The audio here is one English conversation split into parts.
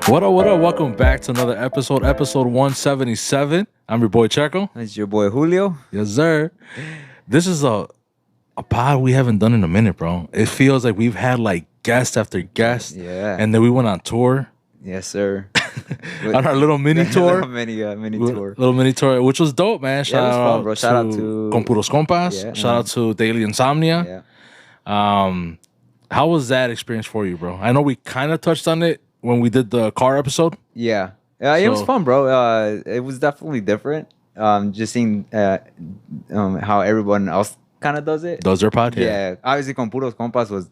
What up, what up? Welcome back to another episode 177. I'm your boy Checo. It's your boy Julio. Yes, sir. This is a pod we haven't done in a minute, bro. It feels like we've had like guest after guest. Yeah. And then we went on tour. Yes, sir. On our little mini tour. mini tour. Little mini tour, which was dope, man. It was fun, bro. Shout out to Compas Compas. Yeah, Shout out to Daily Insomnia. Yeah. How was that experience for you, bro? I know we kind of touched on it when we did the car episode. Yeah. It was fun, bro. It was definitely different. Just seeing how everyone else kind of does it. Does their pod? Yeah. Obviously, con puros compas was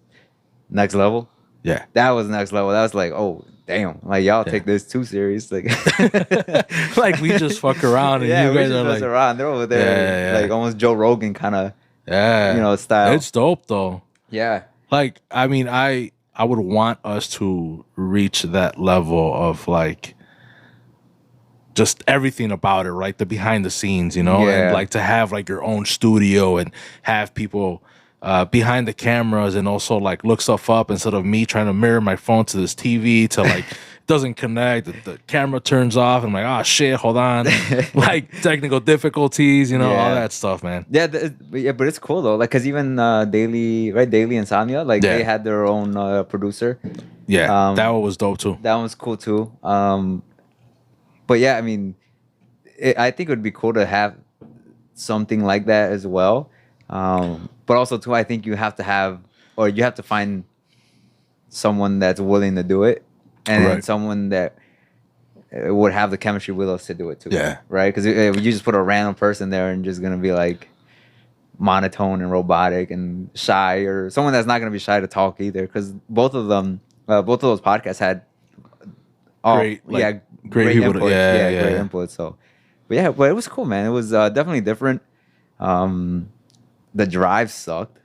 next level. Yeah. That was next level. That was like, oh, damn. Like, y'all take this too serious. Like, like we just fuck around and you guys are like around. They're over there, like almost Joe Rogan kind of, style. It's dope though. Yeah. Like, I mean, I would want us to reach that level of like just everything about it, right? The behind the scenes, and like to have like your own studio and have people behind the cameras and also like look stuff up instead of me trying to mirror my phone to this TV to like doesn't connect, the camera turns off. I'm like, oh shit, hold on. Like technical difficulties, all that stuff, man. Yeah, but it's cool though. Like, cause even Daily Insomnia, like they had their own producer. Yeah, that one was dope too. That one was cool too. But yeah, I mean, I think it would be cool to have something like that as well. But also too, I think you have to find someone that's willing to do it. And then someone that would have the chemistry with us to do it too. Yeah. Right? Because if you just put a random person there and just going to be like monotone and robotic and shy, or someone that's not going to be shy to talk either. Because both of those podcasts had great people. Input. Great input. So, but it was cool, man. It was definitely different. The drive sucked.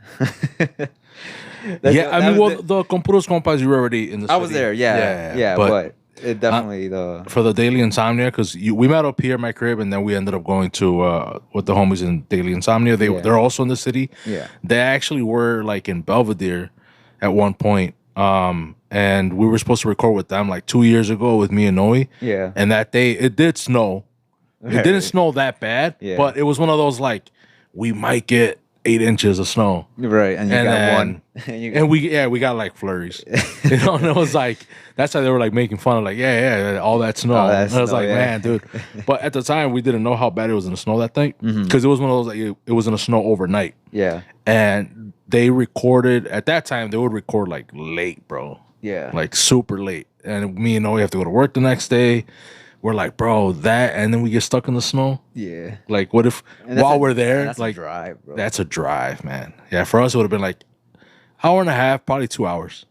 The Compuros Compas, you were already in the city. I was there, yeah, but it definitely for the Daily Insomnia, because we met up here at my crib, and then we ended up going to with the homies in Daily Insomnia. They're also in the city. Yeah, they actually were like in Belvedere at one point, and we were supposed to record with them like 2 years ago with me and Noe. Yeah, and that day it did snow. It didn't snow that bad, but it was one of those like we might get 8 inches of snow, right? And you got one, and we got like flurries. And it was like that's how they were like making fun of like all that snow. And I was like, man, dude. But at the time we didn't know how bad it was gonna snow that thing, because it was one of those like it was gonna snow overnight. Yeah, and they recorded at that time. They would record like late, bro. Yeah, like super late. And me and Noe have to go to work the next day. We're like, bro, and then we get stuck in the snow. Yeah. Like, what if while we're there, that's like, a drive, bro. That's a drive, man. Yeah, for us, it would have been like hour and a half, probably 2 hours.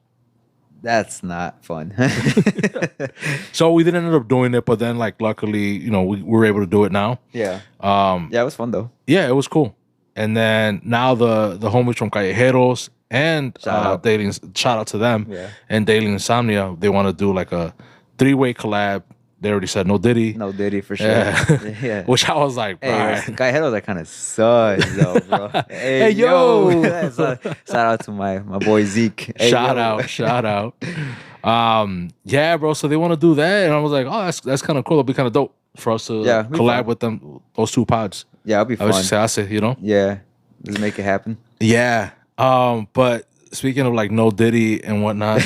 That's not fun. So we didn't end up doing it, but then, like, luckily, we were able to do it now. Yeah. It was fun though. Yeah, it was cool. And then now the homies from Callejeros and shout out to them and Daily Insomnia, they want to do like a 3-way collab. They already said no Diddy. No Diddy for sure. Yeah. Which I was like, bro. Hey, Callejeros are kind of sus though, bro. Hey, yo. Shout out to my boy Zeke. Hey, shout out. Yeah, bro. So they want to do that, and I was like, oh, that's kind of cool. It'll be kind of dope for us to collab with them, those two pods. Yeah, it'll be fun. Yeah, let's make it happen. Yeah. But speaking of like no Diddy and whatnot,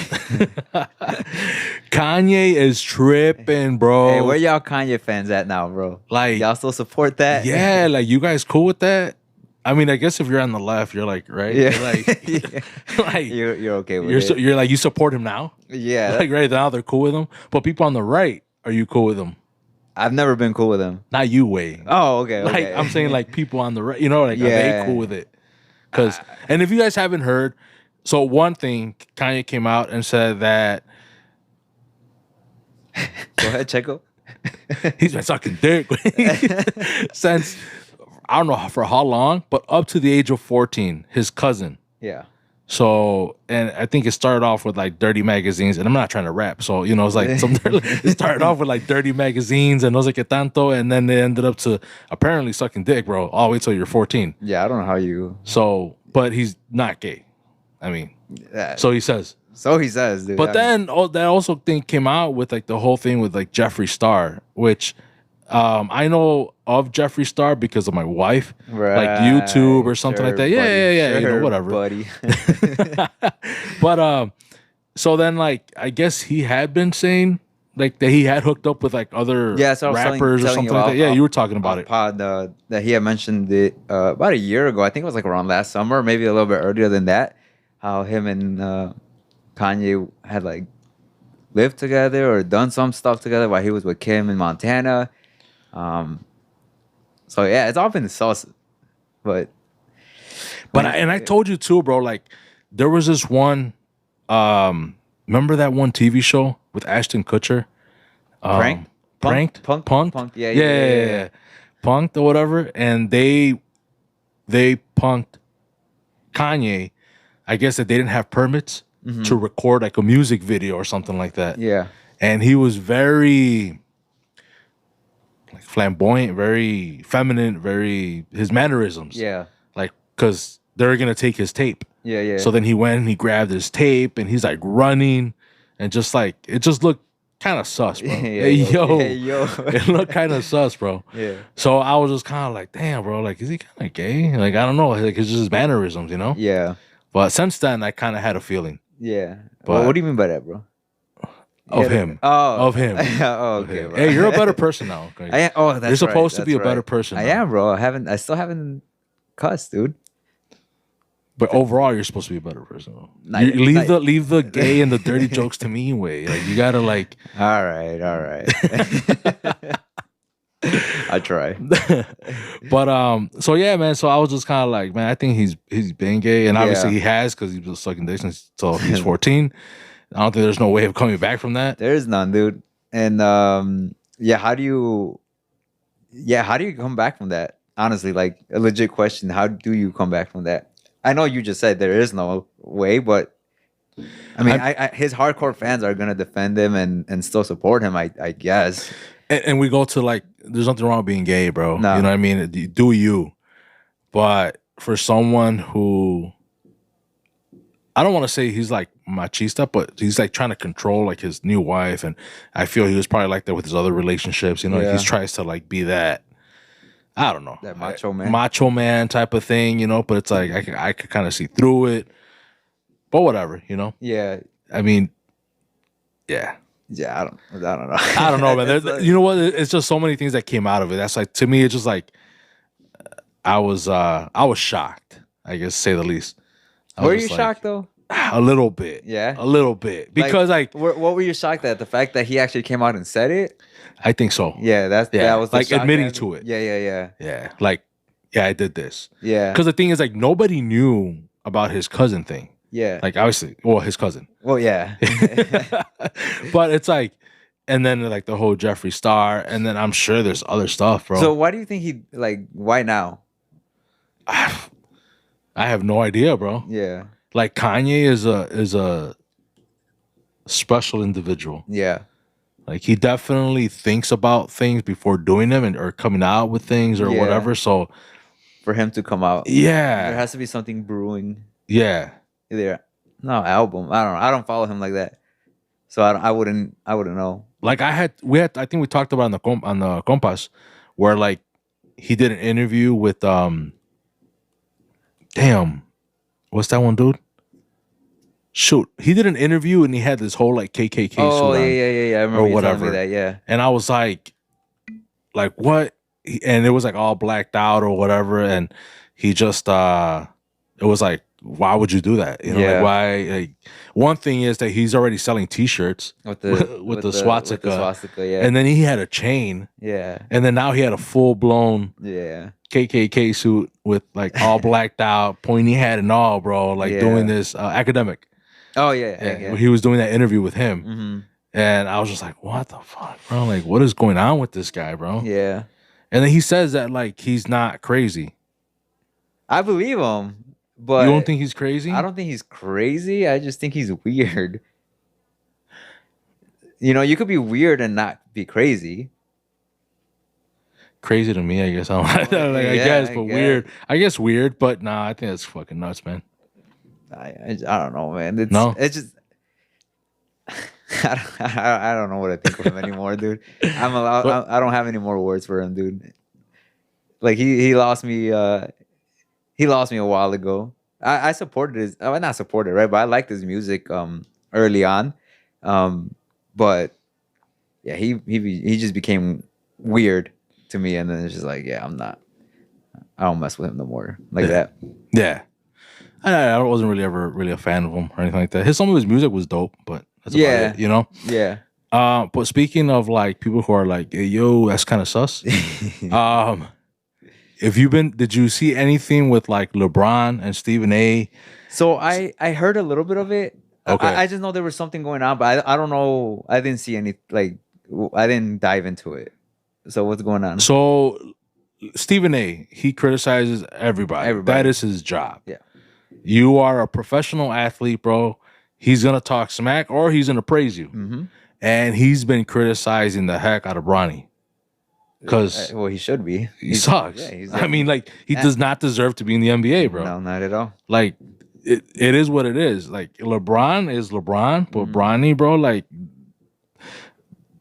Kanye is tripping, bro. Hey, where y'all Kanye fans at now, bro? Like, y'all still support that? Yeah, like you guys cool with that? I mean, I guess if you're on the left, you're like, right? Yeah. You're like, like you're okay with it. You're like, you support him now? Yeah. Like right now they're cool with him. But people on the right, are you cool with him? I've never been cool with him. Not you, Wayne. Oh, okay. Like I'm saying, like people on the right, are they cool with it? Because and if you guys haven't heard, so one thing, Kanye came out and said that. Go ahead, Checo. He's been sucking dick since, I don't know for how long, but up to the age of 14, his cousin. Yeah. So, and I think it started off with like dirty magazines, and I'm not trying to rap. So, it's like it started off with like dirty magazines and no sé qué tanto, and then they ended up to apparently sucking dick, bro, all the way till you're 14. Yeah, I don't know how you. So, but he's not gay. I mean, so he says. So he says, dude. But then that also thing came out with like the whole thing with like Jeffree Star, which I know of Jeffree Star because of my wife, like YouTube or something like that. Yeah, you know, whatever, buddy. But so then like I guess he had been saying like that he had hooked up with like other rappers or something like that. Yeah, you were talking about it. Pod that he had mentioned it about a year ago. I think it was like around last summer, maybe a little bit earlier than that. How him and Kanye had like lived together or done some stuff together while he was with Kim in Montana. So yeah, it's all been sus, but I told you too, bro. Like there was this one. Remember that one TV show with Ashton Kutcher? Punked? Punked? Yeah. Punked or whatever, and they punked Kanye. I guess that they didn't have permits to record like a music video or something like that. Yeah. And he was very like flamboyant, very feminine, very his mannerisms. Yeah. Like because they're gonna take his tape. Yeah. So then he went and he grabbed his tape and he's like running and just like it just looked kind of sus, bro. Hey, yo. It looked kind of sus, bro. Yeah. So I was just kind of like, damn, bro, like is he kind of gay? Like I don't know, like it's just his mannerisms, you know? Yeah. But since then, I kind of had a feeling. Yeah. But well, what do you mean by that, bro? Of him. Oh. Of him. Oh, okay. Bro. Hey, you're a better person now. Okay? That's You're supposed to be a right. better person. I now. am, bro. I still haven't cussed, dude. But overall, you're supposed to be a better person. Leave the gay and the dirty jokes to me, way. Like you gotta like. All right. I try. But so yeah, man. So I was just kind of like, man, I think he's been gay, and obviously he has because he was sucking dick since he's 14. I don't think there's no way of coming back from that. There is none, dude. And how do you come back from that? Honestly, like a legit question. How do you come back from that? I know you just said there is no way, but I mean, his hardcore fans are gonna defend him and still support him. I guess. And we go to like, there's nothing wrong with being gay, bro. No. You know what I mean? Do you? But for someone who, I don't want to say he's like machista, but he's like trying to control like his new wife, and I feel he was probably like that with his other relationships. You know, he tries to like be that. I don't know, that macho man type of thing. You know, but it's like I could kind of see through it. But whatever, you know. Yeah. I mean, yeah. Yeah, I don't know. I don't know, man. Like, you know what? It's just so many things that came out of it. That's like, to me, it's just like I was shocked, I guess, to say the least. Were you shocked though? A little bit. Yeah. A little bit. Because like what were you shocked at? The fact that he actually came out and said it? I think so. Yeah, that was the like admitting to it. Yeah. Yeah. Like, yeah, I did this. Yeah. Because the thing is, like, nobody knew about his cousin thing. Yeah. Like, obviously, well, his cousin. Well, yeah. But it's like, and then like the whole Jeffree Star, and then I'm sure there's other stuff, bro. So why do you think why now? I have no idea, bro. Yeah. Like Kanye is a special individual. Yeah. Like he definitely thinks about things before doing them or coming out with things or whatever. So for him to come out, there has to be something brewing. Yeah. Album. I don't know. I don't follow him like that, so I wouldn't know. Like I think we talked about on the Compas, where like he did an interview with what's that one dude? Shoot, he did an interview and he had this whole like KKK suit on. Yeah. I remember you telling me that. Yeah. And I was like what? And it was like all blacked out or whatever. And he just it was like, why would you do that? You know, like why? Like, one thing is that he's already selling T-shirts with the swastika, and then he had a chain, and then now he had a full blown KKK suit with like all blacked out, pointy hat and all, bro. Like doing this academic. Oh yeah. He was doing that interview with him, mm-hmm. and I was just like, what the fuck, bro? Like, what is going on with this guy, bro? Yeah. And then he says that like he's not crazy. I believe him. But you don't think he's crazy? I don't think he's crazy. I just think he's weird. You know, you could be weird and not be crazy. Crazy to me, I guess. I guess, but weird. I guess weird, but nah, I think that's fucking nuts, man. I don't know, man. It's just I don't know what I think of him anymore, dude. I don't have any more words for him, dude. Like he lost me. He lost me a while ago. I supported his. Well, not supported, right? But I liked his music early on. But yeah, he just became weird to me, and then it's just like, yeah, I don't mess with him no more like that. Yeah. I wasn't really ever really a fan of him or anything like that. Some of his music was dope, but that's about it, you know? Yeah. But speaking of like people who are like, hey, yo, that's kind of sus. Did you see anything with like LeBron and Stephen A? So I heard a little bit of it. Okay. I just know there was something going on, but I don't know. I didn't see any, like, I didn't dive into it. So what's going on? So Stephen A, he criticizes everybody. That is his job. Yeah. You are a professional athlete, bro. He's gonna talk smack or he's gonna praise you. Mm-hmm. And he's been criticizing the heck out of Bronny. Because well, he should be. He sucks. Yeah, I mean, like, he does not deserve to be in the NBA, bro. No, not at all. Like, it is what it is. Like, LeBron is LeBron, but Bronny, bro, like,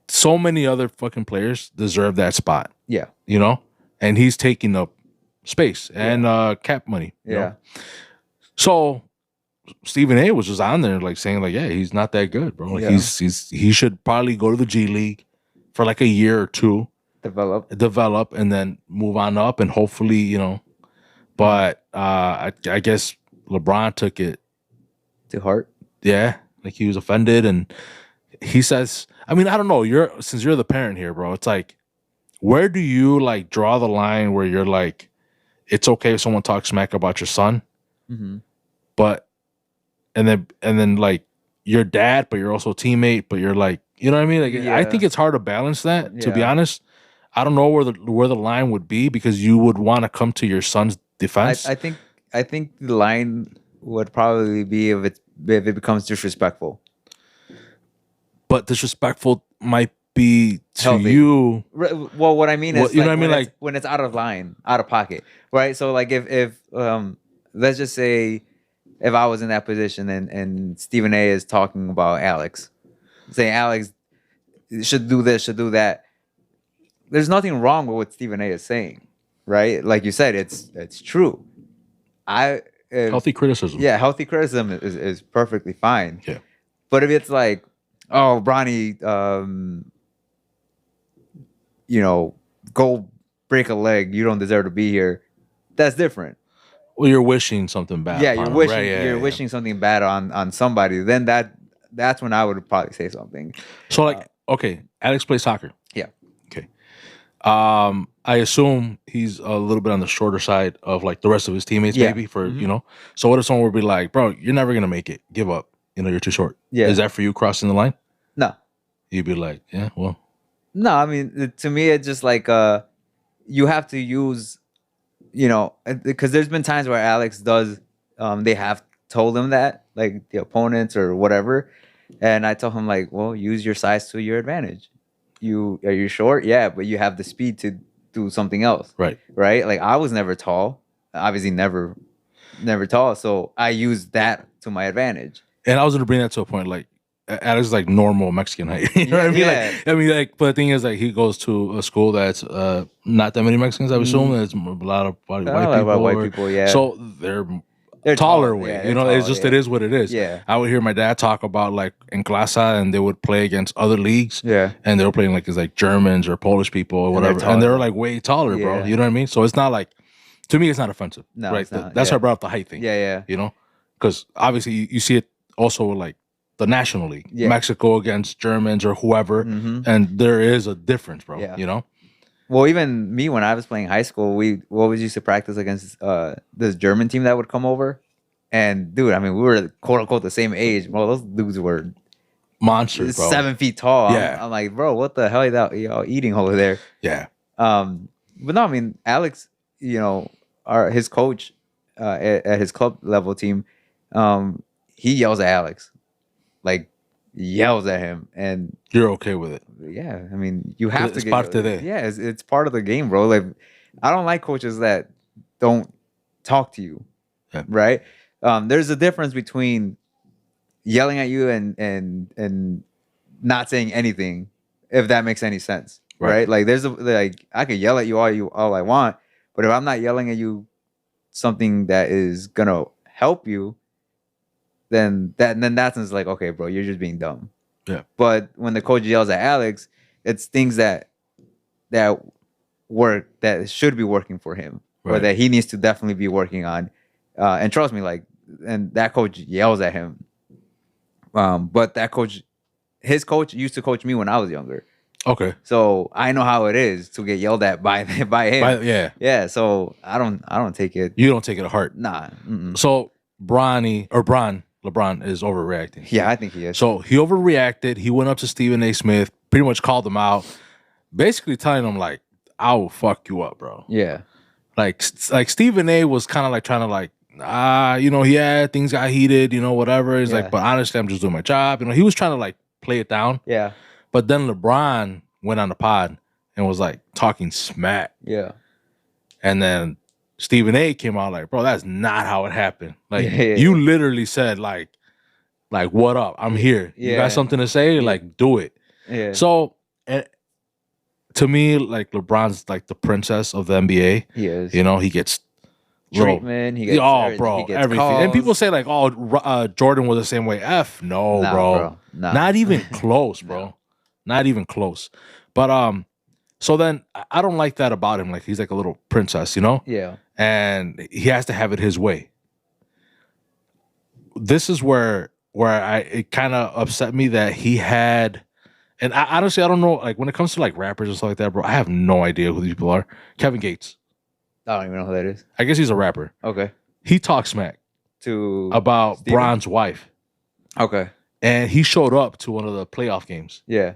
so many other fucking players deserve that spot. Yeah. You know? And he's taking up space and cap money. You know? So Stephen A was just on there like saying like, yeah, he's not that good, bro. Like he should probably go to the G League for like a year or two. Develop and then move on up and hopefully, you know. But I guess LeBron took it to heart. Yeah. Like he was offended and he says, I mean, I don't know, since you're the parent here, bro, it's like, where do you like draw the line where you're like, it's okay if someone talks smack about your son, but and then like your dad, but you're also a teammate, but you're like, you know what I mean? Like I think it's hard to balance that. To be honest, I don't know where the line would be because you would want to come to your son's defense. I think the line would probably be if it becomes disrespectful. But disrespectful might be to healthy. You. Well, what I mean is, you know what I mean, like when it's out of line, out of pocket, right? So, like if let's just say if I was in that position and Stephen A is talking about Alex, saying Alex should do this, should do that. There's nothing wrong with what Stephen A is saying, right? Like you said, it's true. Healthy criticism. Yeah, healthy criticism is perfectly fine. Yeah. But if it's like, oh, Bronny, you know, go break a leg, you don't deserve to be here, that's different. Well, you're wishing something bad. Yeah, you're wishing something bad on somebody. Then that's when I would probably say something. So like, okay, Alex plays soccer. Yeah. Okay. I assume he's a little bit on the shorter side of like the rest of his teammates, maybe for you know. So what if someone would be like, bro, you're never gonna make it. Give up. You know, you're too short. Yeah. Is that for you crossing the line? No. You'd be like, yeah, well. No, I mean, to me, it's just like you have to use, you know, because there's been times where Alex does, they have told him that, like the opponents or whatever, and I told him like, well, use your size to your advantage. Are you short? Yeah, but you have the speed to do something else. Right. Right. Like I was never tall, obviously never tall, so I used that to my advantage. And I was gonna bring that to a point like. Alex is like normal Mexican height. You know what I mean? Yeah. Like, I mean, like, but the thing is, like, he goes to a school that's not that many Mexicans. I would assume there's a lot of white people. Yeah. So they're taller way. Yeah, you know, it's just it is what it is. Yeah. I would hear my dad talk about like in Clasa, and they would play against other leagues. Yeah. And they were playing like like Germans or Polish people or whatever, and they were like way taller, bro. You know what I mean? So it's not like, to me, it's not offensive. No, right? It's not. That's why I brought up the height thing. Yeah. You know, because obviously you see it also like. The National League, Mexico against Germans or whoever, and there is a difference, bro. Yeah. You know. Well, even me when I was playing high school, we always used to practice against this German team that would come over, and dude, I mean, we were quote unquote the same age. Well, those dudes were monsters, bro. 7 feet tall. Yeah. I'm like, bro, what the hell are y'all eating over there? Yeah. But no, I mean, Alex, you know, his coach at his club level team, he yells at Alex. Like yells at him, and you're okay with it. Yeah, I mean, you have to. It's part of it. Yeah, it's part of the game, bro. Like, I don't like coaches that don't talk to you, right? There's a difference between yelling at you and not saying anything, if that makes any sense, right? Like I could yell at you all I want, but if I'm not yelling at you something that is gonna help you, then that's like, okay, bro, you're just being dumb. Yeah. But when the coach yells at Alex, it's things that work, that should be working for him, or that he needs to definitely be working on. And trust me, like, and that coach yells at him. But his coach used to coach me when I was younger. Okay. So I know how it is to get yelled at by him. Yeah. So I don't take it. You don't take it to heart. Nah. Mm-mm. So LeBron is overreacting. Yeah, I think he is. So he overreacted. He went up to Stephen A. Smith, pretty much called him out, basically telling him like, "I will fuck you up, bro." Yeah. Like Stephen A. was kind of like trying to like, things got heated, whatever. He's like, but honestly, I'm just doing my job. He was trying to like play it down. Yeah. But then LeBron went on the pod and was like talking smack. Yeah. And then Stephen A. came out like, bro, that's not how it happened. Like, you literally said like, what up? I'm here. You got something to say? Yeah. Like, do it. Yeah. So, to me, like, LeBron's like the princess of the NBA. He is. He gets treatment. He gets bro, he gets everything. calls. And people say like, Jordan was the same way. No, bro. Nah. Not even close, bro. No. Not even close. But so then I don't like that about him. Like, he's like a little princess, Yeah. And he has to have it his way. This is where it kind of upset me that he had. And honestly, I don't know, like, when it comes to, like, rappers and stuff like that, bro, I have no idea who these people are. Kevin Gates. I don't even know who that is. I guess he's a rapper. Okay. He talks smack about Steven? Bron's wife. Okay. And he showed up to one of the playoff games. Yeah.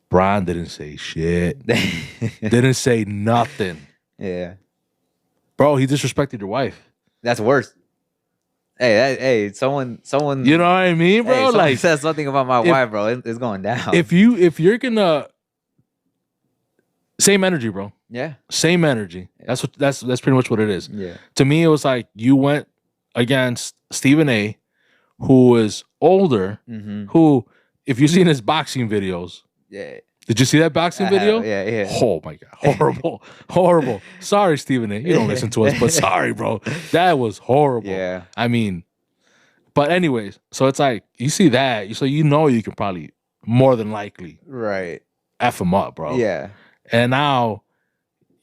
Bron didn't say shit. Didn't say nothing. Yeah. Bro, he disrespected your wife. That's worse. Hey, someone. You know what I mean, bro? Hey, like, says something about my wife, bro. It's going down. If you're gonna, same energy, bro. Yeah. Same energy. That's pretty much what it is. Yeah. To me, it was like you went against Stephen A., who is older. Mm-hmm. Who, if you've seen his boxing videos, did you see that boxing video? Yeah. Oh my god, horrible. Sorry, Stephen A. You don't listen to us, but sorry, bro. That was horrible. Yeah. I mean, but anyways, so it's like you see that, so you can probably more than likely F him up, bro. Yeah. And now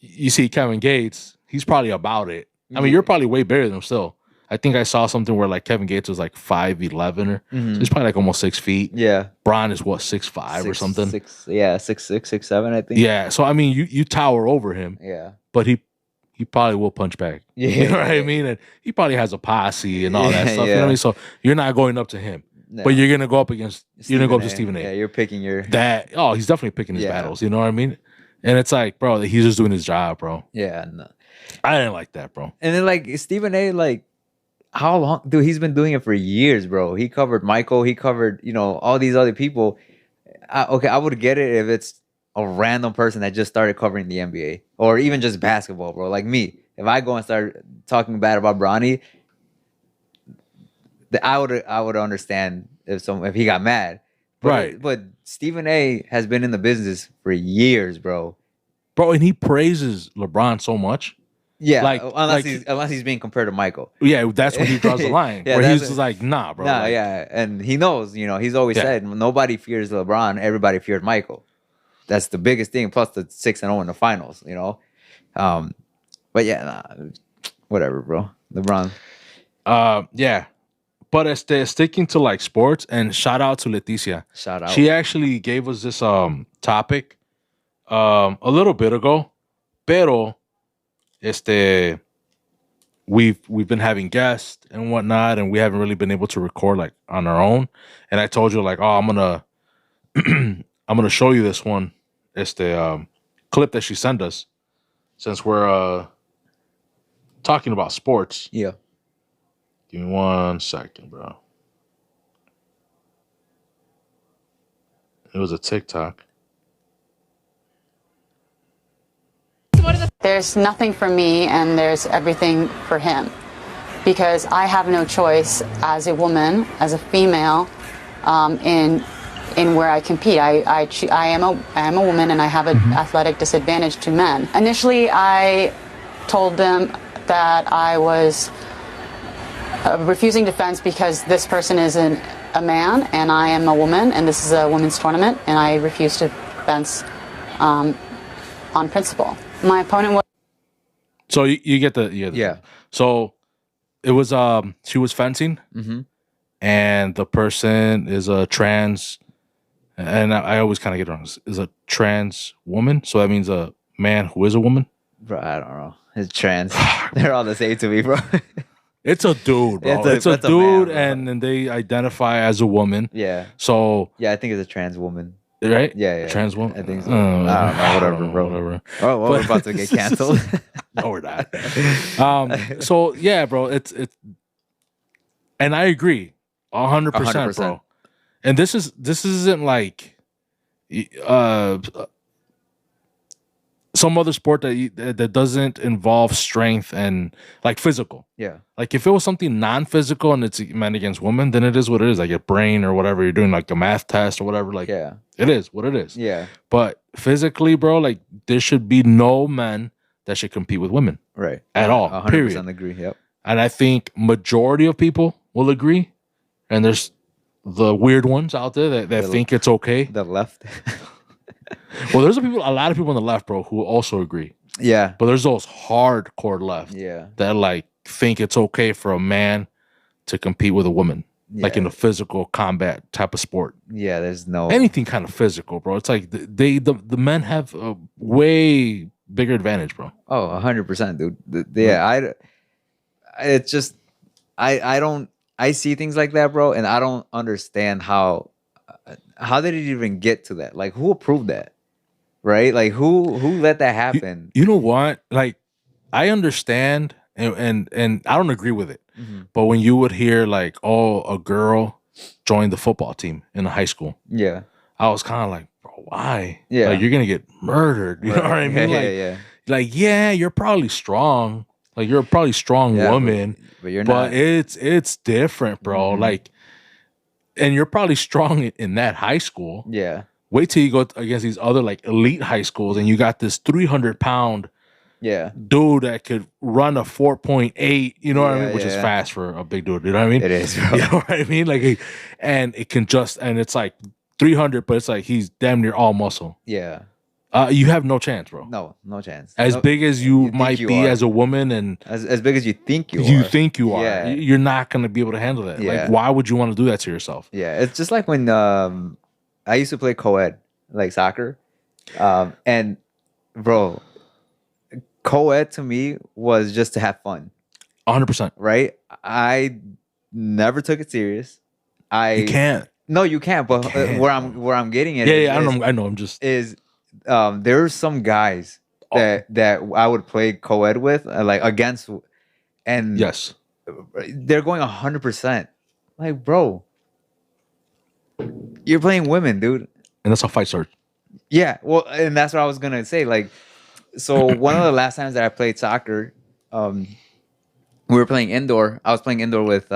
you see Kevin Gates, he's probably about it. I mean, you're probably way bigger than him still. I think I saw something where like Kevin Gates was like 5'11", or so he's probably like almost 6 feet. Yeah. Bron is what, 6'5" or something? 6'6", 6'7", I think. Yeah. So I mean, you tower over him. Yeah. But he probably will punch back. Yeah. You know what I mean? And he probably has a posse and all that stuff. You know what I mean? So you're not going up to him. No. But you're gonna go up against Stephen A. Yeah, you're picking your he's definitely picking his battles, you know what I mean? And it's like, bro, he's just doing his job, bro. Yeah, no. I didn't like that, bro. And then like Stephen A., like, how long, dude? He's been doing it for years, bro. He covered Michael. He covered, all these other people. I would get it if it's a random person that just started covering the NBA or even just basketball, bro. Like me, if I go and start talking bad about Bronny, I would understand if he got mad, But Stephen A. has been in the business for years, bro. And he praises LeBron so much. Yeah, unless he's being compared to Michael. Yeah, that's when he draws the line. Where he's just like, nah, bro. Nah, yeah. And he knows, he's always said nobody fears LeBron, everybody feared Michael. That's the biggest thing, plus the 6-0 in the finals, But yeah, whatever, bro. LeBron. Yeah. But sticking to like sports, and shout out to Leticia. Shout out. She actually gave us this topic a little bit ago. Pero we've been having guests and whatnot, and we haven't really been able to record like on our own. And I told you like, I'm gonna show you this one. It's the clip that she sent us, since we're talking about sports. Yeah. Give me 1 second, bro. It was a TikTok. There's nothing for me and there's everything for him, because I have no choice as a woman, as a female, in in where I compete. I am a woman, and I have an athletic disadvantage to men. Initially, I told them that I was refusing defense because this person is a man and I am a woman, and this is a women's tournament, and I refuse to fence on principle. My opponent was. So you get the Yeah. So it was she was fencing, and the person is a trans, and I always kind of get it wrong. Is a trans woman, so that means a man who is a woman. Bro, I don't know. It's trans. They're all the same to me, bro. It's a dude, bro. It's a dude, man, and they identify as a woman. Yeah. So yeah, I think it's a trans woman. Right? Yeah. Trans woman. I think so. I don't know, whatever, bro. Whatever. Oh, well, we're about to get canceled. No, we're not. So yeah, bro. It's and I agree, 100%, bro. And this isn't like some other sport that doesn't involve strength and like physical. Yeah. Like if it was something non-physical and it's men against women, then it is what it is. Like your brain or whatever, you're doing like a math test or whatever. Like it is what it is. Yeah. But physically, bro, like there should be no men that should compete with women. Right. At all. 100% period. agree. Yep. And I think majority of people will agree. And there's the weird ones out there that think it's okay. The left. Well, there's a lot of people on the left, bro, who also agree. Yeah. But there's those hardcore left that like think it's okay for a man to compete with a woman, like in a physical combat type of sport. Yeah, there's no anything kind of physical, bro. It's like the men have a way bigger advantage, bro. Oh, 100%, dude. Yeah, it's just I see things like that, bro, and I don't understand how did it even get to that? Like, who approved that? Right? Like, who let that happen? You know what? Like, I understand, and I don't agree with it. But when you would hear like, oh, a girl joined the football team in high school, I was kind of like, bro, why? Yeah, like you're gonna get murdered. You know what I mean? Like, you're probably strong. Like, you're a probably strong woman, but you're not. But it's different, bro. Like, and you're probably strong in that high school. Yeah. Wait till you go against these other like elite high schools, and you got this 300-pound dude that could run a 4.8. You know what I mean? Which is fast for a big dude. You know what I mean? It is, bro. You know what I mean? Like, and it can and it's like 300, but it's like he's damn near all muscle. Yeah. You have no chance, bro. No chance. As big as you might be as a woman, and as big as you think you are. You think you are. You're not going to be able to handle that. Yeah. Like, why would you want to do that to yourself? Yeah, it's just like when I used to play co-ed, like soccer. And, bro, co-ed to me was just to have fun. 100%. Right? I never took it serious. You can't. No, you can't. But where I'm getting at I know. I'm just... there's some guys that I would play co-ed with, like against, and yes, they're going 100%. Like, bro, you're playing women, dude, and that's how fights start. Yeah, well, and that's what I was gonna say. Like, so one of the last times that I played soccer, we were playing indoor. I was playing indoor with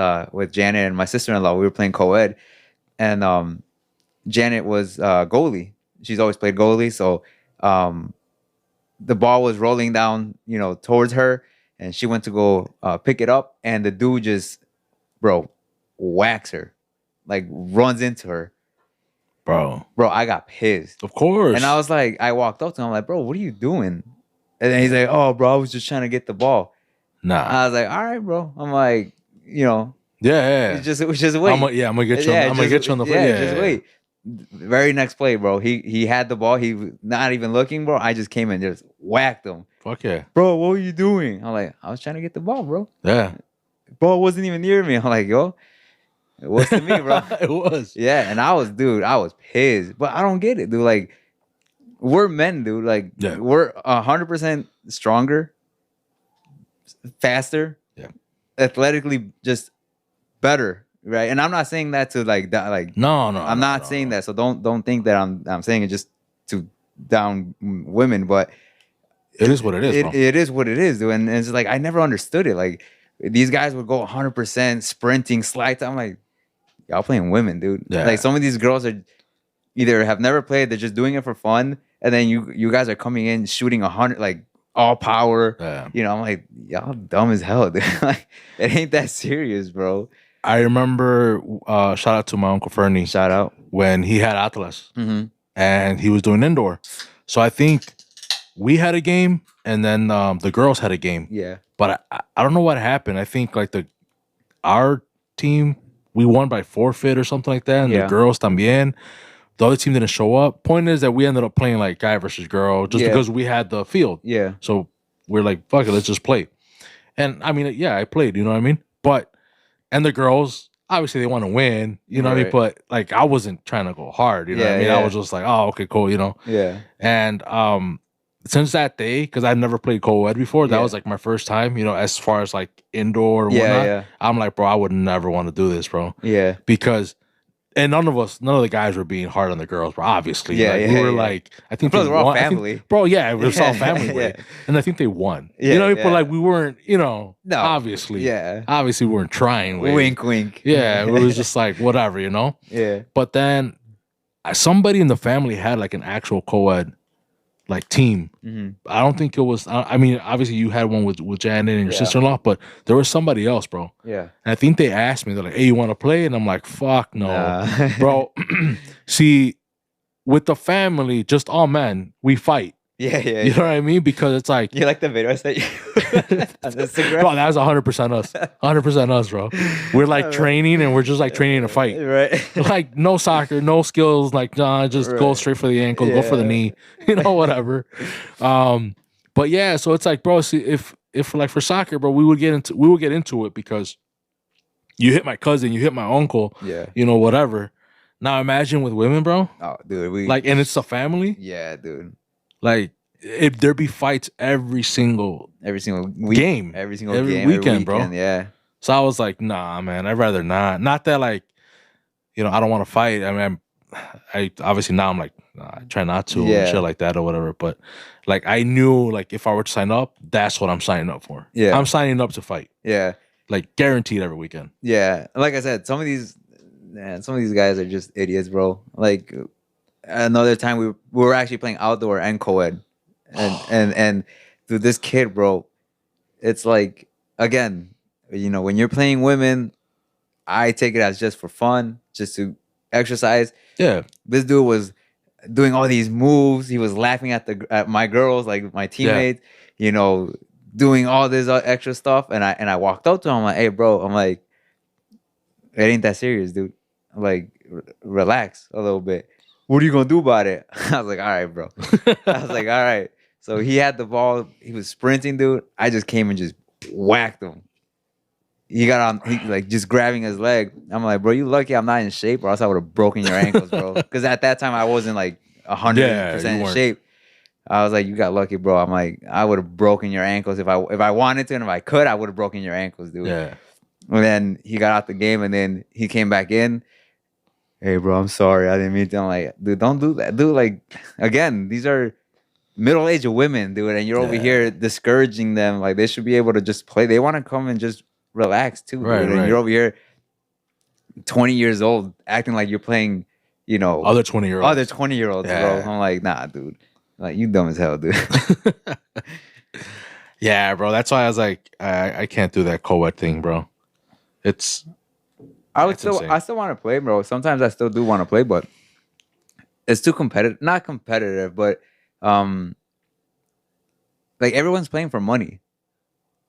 Janet and my sister-in-law. We were playing co-ed, and Janet was goalie. She's always played goalie, so the ball was rolling down, towards her, and she went to go pick it up, and the dude just, bro, whacks her, like runs into her. Bro, I got pissed. Of course. And I was like, I walked up to him, I'm like, bro, what are you doing? And then he's like, oh, bro, I was just trying to get the ball. Nah. I was like, all right, bro. I'm like, Yeah. Just wait. I'm gonna get you. I'm gonna get you on the play. Just wait. Very next play, bro. He had the ball. He was not even looking, bro. I just came and just whacked him. Fuck yeah. Bro, what were you doing? I'm like, I was trying to get the ball, bro. Yeah. Ball wasn't even near me. I'm like, yo, it was to me, bro. It was. Yeah, and I was pissed. But I don't get it, dude. Like, we're men, dude. Like, we're 100% stronger, faster, athletically just better. Right, and I'm not saying that to no. I'm not saying that, so don't think that I'm saying it just to down women, but it is what it is. It is what it is, dude. And it's like I never understood it. Like these guys would go 100% sprinting, slides. I'm like, y'all playing women, dude. Yeah. Like some of these girls are either have never played, they're just doing it for fun, and then you guys are coming in shooting 100 like all power. Yeah. You know, I'm like, y'all dumb as hell, dude. Like, it ain't that serious, bro. I remember, shout out to my Uncle Fernie. Shout out. When he had Atlas. Mm-hmm. And he was doing indoor. So I think we had a game and then the girls had a game. Yeah. But I don't know what happened. I think like our team, we won by forfeit or something like that. And the girls también. The other team didn't show up. Point is that we ended up playing like guy versus girl just because we had the field. Yeah. So we're like, fuck it, let's just play. And I mean, yeah, I played, you know what I mean? But, and the girls, obviously they want to win, you know what I mean? But like, I wasn't trying to go hard, you know what I mean? I was just like, oh, okay, cool, you know? Yeah. And since that day, because I've never played co-ed before, that was like my first time, you know, as far as like indoor or whatnot. I'm like, bro, I would never want to do this, bro. Yeah. Because, and none of the guys were being hard on the girls, bro, obviously. We were like, I think we're all family. Bro, yeah, it was all family. And I think they won. You know, but like we weren't, you know, obviously. Yeah. Obviously we weren't trying. Wink, wink. Yeah, it was just like, whatever, you know? Yeah. But then somebody in the family had like an actual co-ed like team. Mm-hmm. I don't think it was, I mean, obviously you had one with Janet and your sister-in-law, but there was somebody else, bro. Yeah. And I think they asked me, they're like, hey, you want to play? And I'm like, fuck no. Nah. Bro, see, with the family, just all men, we fight. Yeah. You know what I mean? Because it's like... You like the videos that you... on Instagram? Bro, that was 100% us. 100% us, bro. We're like training and we're just like training to fight. Right. Like no soccer, no skills. Like, nah, just go straight for the ankle, go for the knee. You know, whatever. But yeah, so it's like, bro, see, if like for soccer, bro, we would get into it because you hit my cousin, you hit my uncle, you know, whatever. Now imagine with women, bro. Oh, dude, like, and it's a family. Yeah, dude. Like, if there be fights every single week, game, every weekend, bro. Yeah. So I was like, nah, man, I'd rather not. Not that like, you know, I don't want to fight. I mean, I obviously now I'm like, nah, I try not to, and shit like that or whatever. But like, I knew like if I were to sign up, that's what I'm signing up for. Yeah, I'm signing up to fight. Yeah, like guaranteed every weekend. Yeah, like I said, some of these guys are just idiots, bro. Like another time we were actually playing outdoor and co-ed, and dude, this kid, bro, it's like, again, you know, when you're playing women, I take it as just for fun, just to exercise. Yeah, this dude was doing all these moves. He was laughing at my girls, like my teammates, you know, doing all this extra stuff. And I walked up to him, I'm like, hey, bro, I'm like, it ain't that serious, dude. I'm like, relax a little bit. What are you gonna do about it? I was like, all right, bro. I was like, all right. So he had the ball. He was sprinting, dude. I just came and just whacked him. He got on, he like just grabbing his leg. I'm like, bro, you lucky I'm not in shape, or else I would have broken your ankles, bro. Because at that time I wasn't like 100% in shape. I was like, you got lucky, bro. I'm like, I would have broken your ankles if I wanted to, and if I could, I would have broken your ankles, dude. Yeah. And then he got out the game, and then he came back in. Hey, bro, I'm sorry, I didn't mean to. I'm like, dude, don't do that, dude. Like, again, these are middle-aged women, dude, and you're over here discouraging them. Like, they should be able to just play. They want to come and just relax too, dude. And you're over here 20 years old acting like you're playing, you know, other 20-year-olds, bro. I'm like, nah, dude, like, you dumb as hell, dude. Yeah, bro, that's why I was like, I can't do that co-ed thing, bro. I still want to play, bro. Sometimes I still do want to play, but it's too competitive. Not competitive, but like, everyone's playing for money.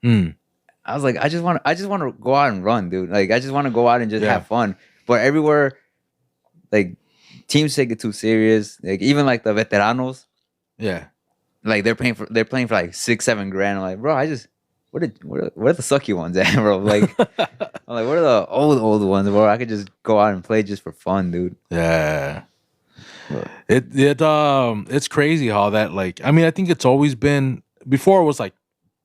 I was like, I just want to go out and run, dude. Like, I just want to go out and just have fun. But everywhere, like, teams take it too serious. Like, even like the veteranos, like they're playing for like 6-7 grand. I'm like, bro, where are the sucky ones at, bro? Like, I'm like, where are the old ones, bro? I could just go out and play just for fun, dude. Yeah. It's crazy how that, like, I mean, I think it's always been, before it was like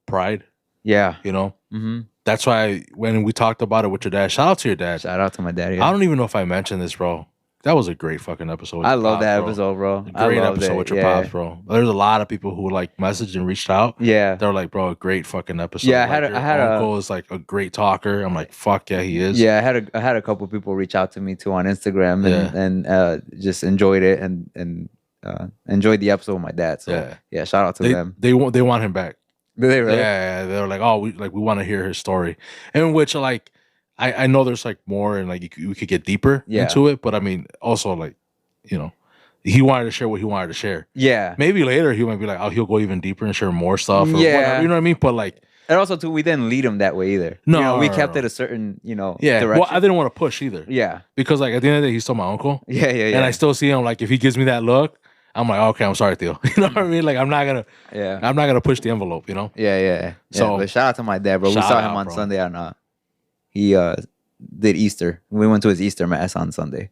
pride. Yeah. You know? Mm-hmm. That's why when we talked about it with your dad, shout out to your dad. Shout out to my dad. Yeah. I don't even know if I mentioned this, bro. that was a great fucking episode. With I your love pops, that bro. episode, bro. Great episode with your pops, bro. There's a lot of people who like messaged and reached out. Yeah, they're like, bro, a great fucking episode. Yeah, I had uncle is like a great talker. I'm like, fuck yeah, he is. Yeah, I had a couple people reach out to me too on Instagram and just enjoyed it and enjoyed the episode with my dad. So yeah, shout out to them. They want him back. Do they really? Yeah, they're like, oh, we want to hear his story, and which like I know there's like more and like we could get deeper into it, but I mean also like, you know, he wanted to share what he wanted to share. Yeah, maybe later he might be like, oh, he'll go even deeper and share more stuff. Or whatever, you know what I mean? But like, and also too, we didn't lead him that way either. No, we kept it a certain direction. Well, I didn't want to push either. Yeah, because like at the end of the day, he's still my uncle. Yeah. And I still see him like if he gives me that look, I'm like, okay, I'm sorry, Theo. You know what I mean? Like I'm not gonna push the envelope. You know? Yeah. So but shout out to my dad, bro. We saw him on Sunday and he did Easter. We went to his Easter mass on Sunday.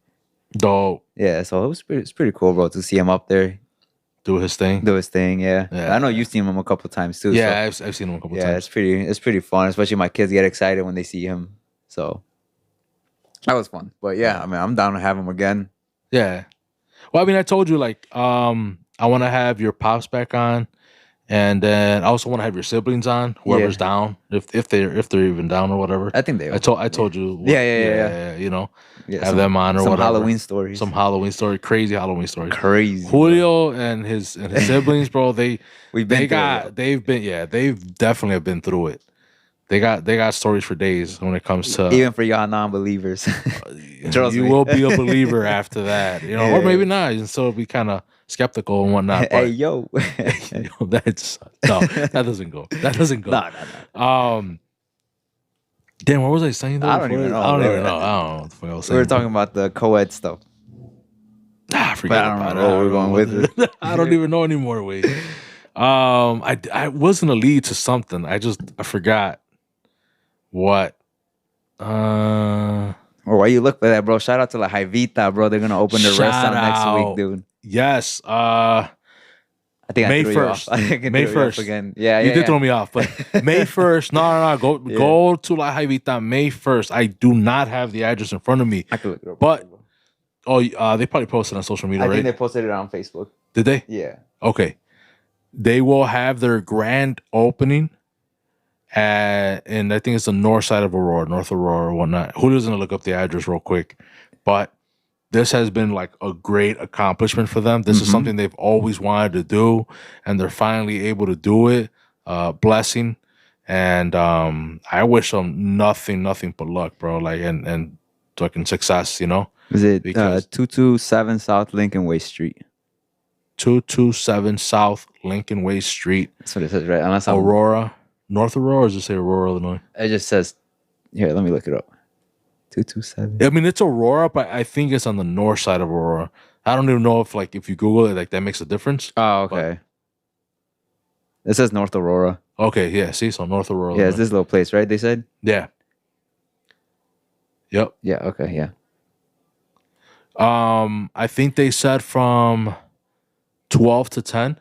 Dope. Yeah, so it's pretty cool, bro, to see him up there. Do his thing. Yeah. I know you've seen him a couple of times too. Yeah, so. I've seen him a couple of times. Yeah, it's pretty fun, especially my kids get excited when they see him. So that was fun. But yeah, I mean, I'm down to have him again. Yeah. Well, I mean, I told you like I want to have your pops back on, and then I also want to have your siblings on, whoever's down, if they're even down or whatever. I think they are. I told you. Yeah. You know, have them on or some whatever. Some Halloween story, crazy Halloween story. Crazy. Julio and his siblings, bro. They've definitely have been through it. They got stories for days when it comes to even for y'all non-believers. You will be a believer after that, you know, or maybe not, and so be kind of skeptical and whatnot. But, hey yo, that doesn't go. No. Damn, what was I saying? I don't even know. I don't know what the fuck I was saying. We were talking about the co-ed stuff. Forget about it. We're going with it. I don't even know anymore. Wait. I wasn't a lead to something. I forgot what. Or why you look for that, bro? Shout out to La Jaivita, bro. They're gonna open the restaurant next week, dude. Yes. I think May 1st. May 1st again. Yeah, you did throw me off, but May 1st. No. Go to La Jaivita May 1st. I do not have the address in front of me. I could look it up. But they probably posted on social media, right? I think they posted it on Facebook. Did they? Yeah. Okay. They will have their grand opening and I think it's the north side of Aurora, North Aurora or whatnot. Julio's gonna look up the address real quick. But this has been like a great accomplishment for them. This is something they've always wanted to do, and they're finally able to do it. Blessing. And I wish them nothing but luck, bro. Like and fucking success, you know? Is it 227 South Lincolnway Street? 227 South Lincolnway Street. That's what it says, right? Unless Aurora. North Aurora, or does it say Aurora, Illinois? It just says, here, let me look it up. 227. I mean, it's Aurora, but I think it's on the north side of Aurora. I don't even know if you Google it, like that makes a difference. Oh, okay. It says North Aurora. Okay, yeah, see, so North Aurora. Yeah, it's this little place, right? They said? Yeah. Yep. Yeah, okay, yeah. I think they said from 12 to 10.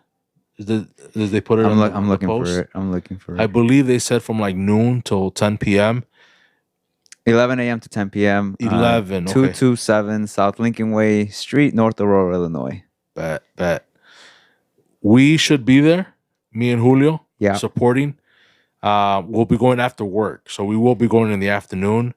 Did they put it I'm on looking the post? for it. I'm looking for it. I believe they said from like noon till 10 p.m. 11 a.m. to 10 p.m. 11, okay. 227 South Lincolnway Street, North Aurora, Illinois. Bet. We should be there, me and Julio, supporting. We'll be going after work, so we will be going in the afternoon.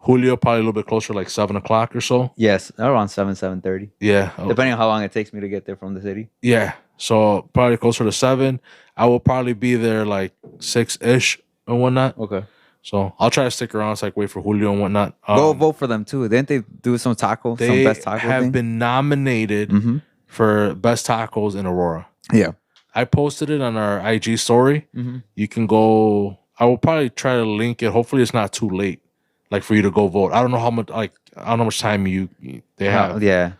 Julio probably a little bit closer, like 7 o'clock or so. Yes, around 7:30. Yeah. Depending on how long it takes me to get there from the city. Yeah. So probably closer to 7. I will probably be there like 6-ish and whatnot. Okay. So I'll try to stick around, so wait for Julio and whatnot. Go vote for them too. Didn't they do some best taco? They have been nominated for best tacos in Aurora. Yeah. I posted it on our IG story. You can go. I will probably try to link it. Hopefully it's not too late, like for you to go vote. I don't know how much time they have. Yeah.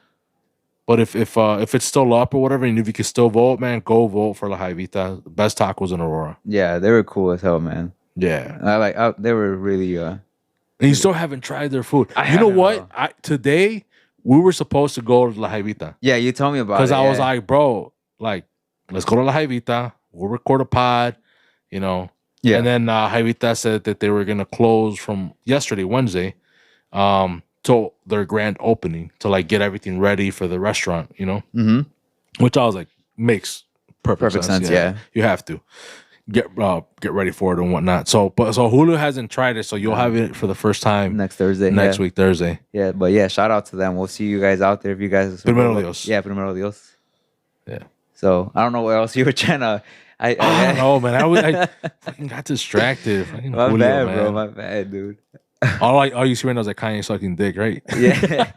But if it's still up or whatever, and if you can still vote, man, go vote for La Jaivita, best tacos in Aurora. Yeah, they were cool as hell, man. Yeah, they were really. And you still haven't tried their food. You know what? Today we were supposed to go to La Jaivita. Yeah, you told me about it. Because I was like, bro, like, let's go to La Jaivita. We'll record a pod, you know. Yeah. And then Jaivita said that they were gonna close from yesterday, Wednesday, to to their grand opening to like get everything ready for the restaurant, you know? Which I was like, makes perfect sense. Yeah. You have to get ready for it and whatnot. So Hulu hasn't tried it, so you'll have it for the first time next Thursday. Next week, Thursday. Yeah, but yeah, shout out to them. We'll see you guys out there if you guys. Primero Dios. Yeah, Primero Dios. Yeah. So I don't know what else you were trying to. I don't know, man. I fucking got distracted. My Julio, bad, man. bro. My bad, dude. all you see right now is like Kanye sucking dick, right? Yeah.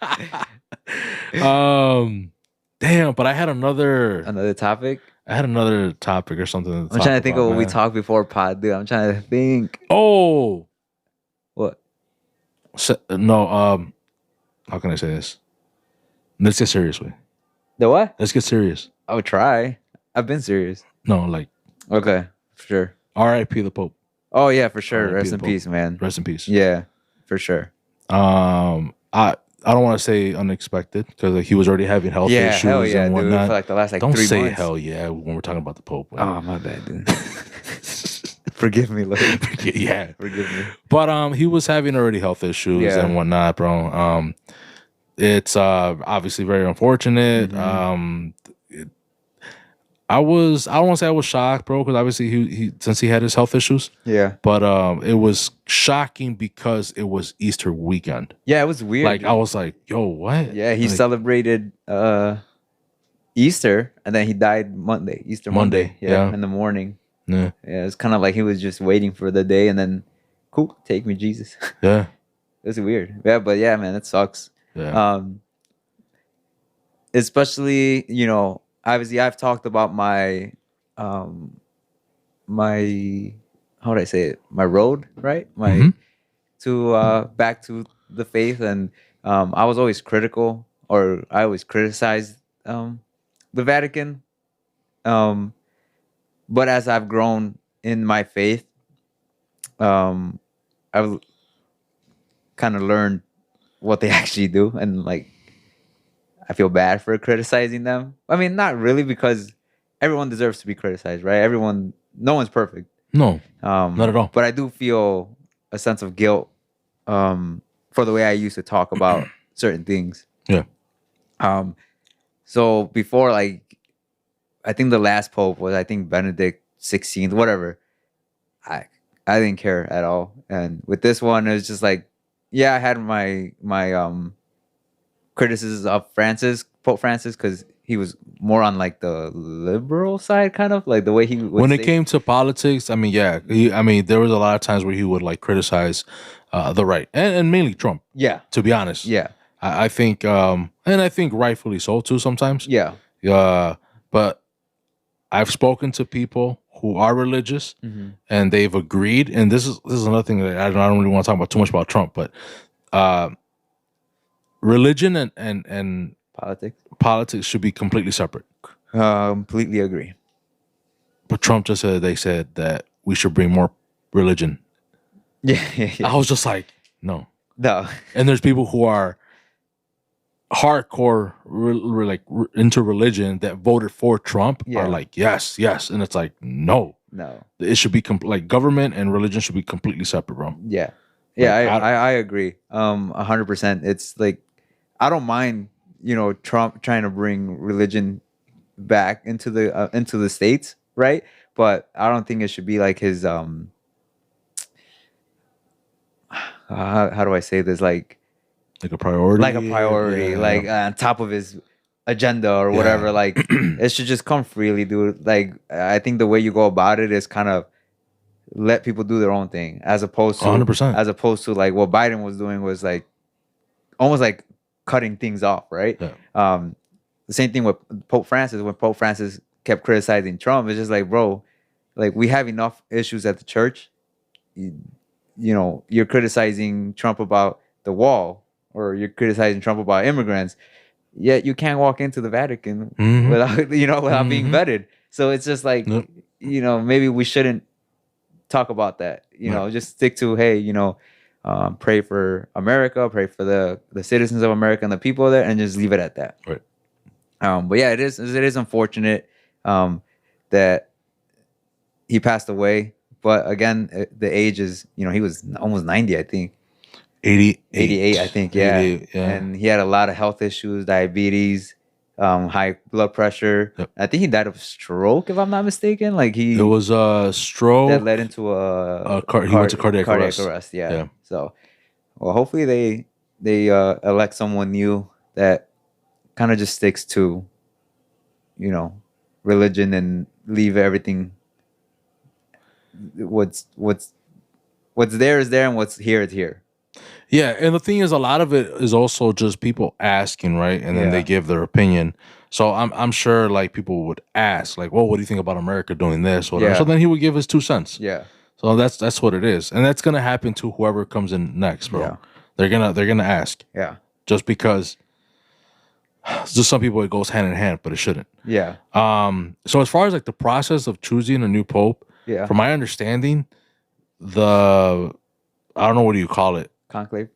Damn, but I had another topic. I had another topic or something. I'm trying to think of what we talked before pod, dude. I'm trying to think. Oh, what? No. How can I say this? Let's get serious, way. The what? Let's get serious. I would try. I've been serious. No, like. Okay, for sure. R.I.P. the Pope. Oh yeah, for sure. Rest in Pope. peace, man. Rest in peace. Yeah, for sure. I don't want to say unexpected because like, he was already having health issues hell yeah, and whatnot. Dude, for like the last like don't 3 say months. hell yeah when we're talking about the Pope. Man. Oh my bad, dude. Forgive me, Lord. Yeah, forgive me. But he was having already health issues and whatnot, bro. It's obviously very unfortunate. I don't want to say I was shocked, bro, because obviously he since he had his health issues. Yeah. But it was shocking because it was Easter weekend. Yeah, it was weird. Like I was like, yo, what? Yeah, he like, celebrated Easter and then he died Easter Monday. Yeah, in the morning. Yeah. Yeah, it's kind of like he was just waiting for the day and then, cool, take me, Jesus. Yeah. It was weird. Yeah, but yeah, man, it sucks. Yeah. Especially, you know, obviously I've talked about my my how would I say it? My road, right? My to back to the faith, and I was always critical, or I always criticized the Vatican. But as I've grown in my faith, I've kind of learned what they actually do, and like I feel bad for criticizing them. I mean, not really, because everyone deserves to be criticized, right? No one's perfect. No, not at all. But I do feel a sense of guilt for the way I used to talk about certain things. Yeah. So before, like, I think the last pope was, I think, Benedict 16th, whatever. I didn't care at all. And with this one, it was just like, yeah, I had my criticisms of Pope Francis, because he was more on like the liberal side, kind of like the way he would when it came to politics. I mean, yeah, there was a lot of times where he would like criticize the right and mainly Trump. Yeah, to be honest. Yeah, I think and I think rightfully so too sometimes. Yeah. But I've spoken to people who are religious and they've agreed. And this is another thing that I don't really want to talk about too much about Trump, but religion and politics should be completely separate. Completely agree. But Trump just said they said that we should bring more religion. Yeah. I was just like, no. And there's people who are hardcore into religion that voted for Trump are like, yes, and it's like, no, it should be like government and religion should be completely separate, bro. Yeah. I agree 100%. It's like, I don't mind, you know, Trump trying to bring religion back into the States, right? But I don't think it should be like his how do I say this, like a priority, like on top of his agenda or whatever. Like it should just come freely, dude. Like I think the way you go about it is kind of let people do their own thing, as opposed to 100%. As opposed to like what Biden was doing was like almost like cutting things off, right? The same thing with Pope Francis. When Pope Francis kept criticizing Trump, it's just like, bro, like we have enough issues at the church. You know, you're criticizing Trump about the wall, or you're criticizing Trump about immigrants, yet you can't walk into the Vatican without being vetted. So it's just like, you know, maybe we shouldn't talk about that. You know, just stick to, hey, you know, pray for America, pray for the citizens of America and the people there, and just leave it at that. Right. But yeah, it is unfortunate that he passed away. But again, the age is, you know, he was almost 90, I think. 88, I think. Yeah. yeah. And he had a lot of health issues, diabetes, high blood pressure. Yep. I think he died of stroke, if I'm not mistaken. Like It was a stroke that led into he went to cardiac arrest. Yeah. So, well, hopefully they elect someone new that kind of just sticks to, you know, religion and leave everything. What's there is there, and what's here is here. Yeah, and the thing is, a lot of it is also just people asking, right? And then they give their opinion. So I'm sure like people would ask, like, "Well, what do you think about America doing this?" Whatever. So then he would give his 2 cents. Yeah. So that's what it is, and that's gonna happen to whoever comes in next, bro. Yeah. They're gonna ask. Yeah. Just because, just some people it goes hand in hand, but it shouldn't. Yeah. So as far as like the process of choosing a new pope, from my understanding, I don't know, what do you call it? Conclave.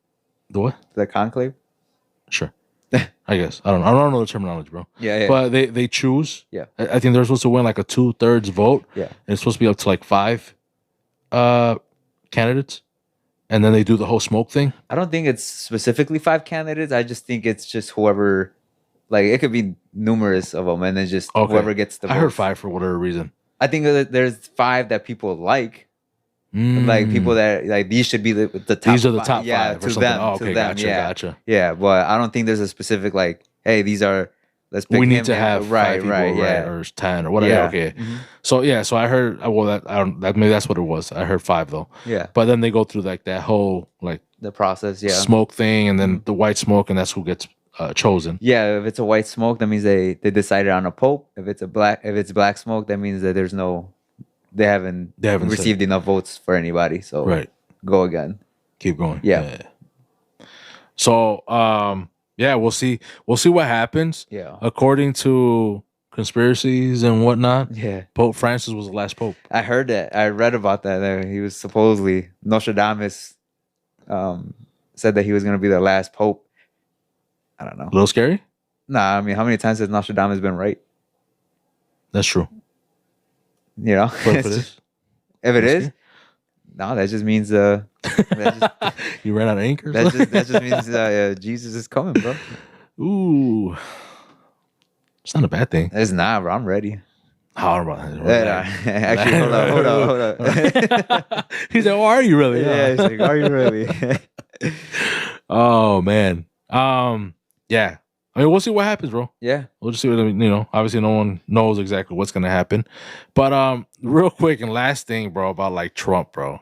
The what? The conclave. Sure. I guess I don't know the terminology, bro. Yeah. But they choose. Yeah. I think they're supposed to win like a 2/3 vote. Yeah. And it's supposed to be up to like 5 candidates, and then they do the whole smoke thing. I don't think it's specifically 5 candidates. I just think it's just whoever, like it could be numerous of them, and then just whoever gets the votes. I heard 5 for whatever reason. I think that there's 5 that people like. Like people that like these should be the top. These are the top 5. Yeah, to them. Oh, okay, gotcha. Yeah, but I don't think there's a specific like, hey, these are. Let's pick. We need to have 5 people, right, or 10 or whatever. Yeah. Okay. So I heard. Well, maybe that's what it was. I heard 5 though. Yeah. But then they go through like that whole like the process. Yeah. Smoke thing, and then the white smoke, and that's who gets chosen. Yeah. If it's a white smoke, that means they decided on a pope. If it's black smoke, that means that there's no. They haven't received enough votes for anybody. So go again. Keep going. Yeah. So we'll see. We'll see what happens. Yeah. According to conspiracies and whatnot. Yeah. Pope Francis was the last pope. I heard that. I read about that. He was supposedly Nostradamus said that he was gonna be the last pope. I don't know. A little scary? Nah, I mean, how many times has Nostradamus been right? That's true. You know, but if it is, no, that just means you ran out of anchors. That just means Jesus is coming, bro. Ooh, it's not a bad thing. It's not, bro. I'm ready. How about that? Actually, hold on. He said, "Oh, are you really?" Yeah, he's like, "Are you really?" Oh man, yeah. I mean, we'll see what happens, bro. Yeah. We'll just see what, obviously no one knows exactly what's going to happen. But real quick and last thing, bro, about like Trump, bro.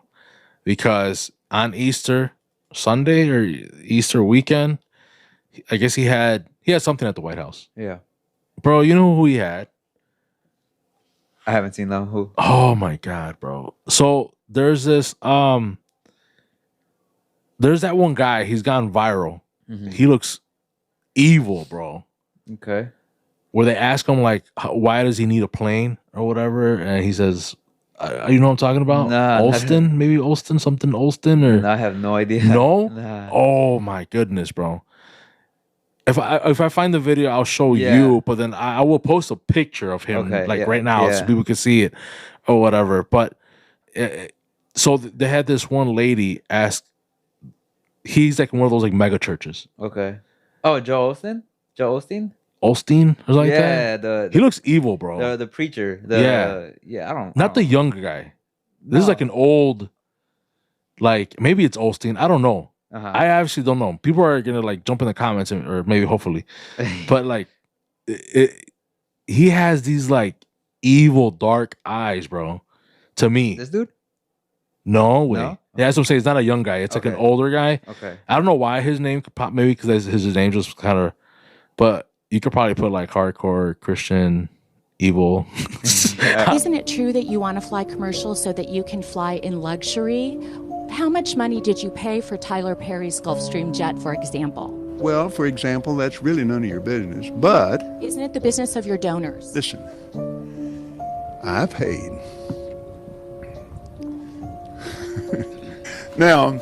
Because on Easter Sunday or Easter weekend, I guess he had something at the White House. Yeah. Bro, you know who he had? I haven't seen them. Who? Oh my God, bro. So there's this there's that one guy, he's gone viral. Mm-hmm. He looks evil, bro. Okay. Where they ask him like, why does he need a plane or whatever, and he says, you know what I'm talking about? Nah, Olston, maybe Olston, something Olston, or I have no idea. No. Nah. Oh my goodness, bro. If I find the video, I'll show you. But then I will post a picture of him right now so people can see it or whatever. But so they had this one lady ask. He's like one of those like mega churches. Okay. Oh, Joe Osteen? Olstein or something like that? Yeah, he looks evil, bro. The preacher. I don't. Not the younger guy. No. This is like an old, like maybe it's Olstein. I don't know. I actually don't know. People are gonna like jump in the comments or maybe hopefully, but like, he has these like evil dark eyes, bro. To me, this dude. No way. No? Yeah, that's what I'm saying. It's not a young guy. It's like an older guy. Okay. I don't know why his name could pop. Maybe because his name just kind of. But you could probably put like hardcore Christian evil. Isn't it true that you want to fly commercial so that you can fly in luxury? How much money did you pay for Tyler Perry's Gulfstream jet, for example? Well, for example, that's really none of your business, but... Isn't it the business of your donors? Listen, I paid. Now,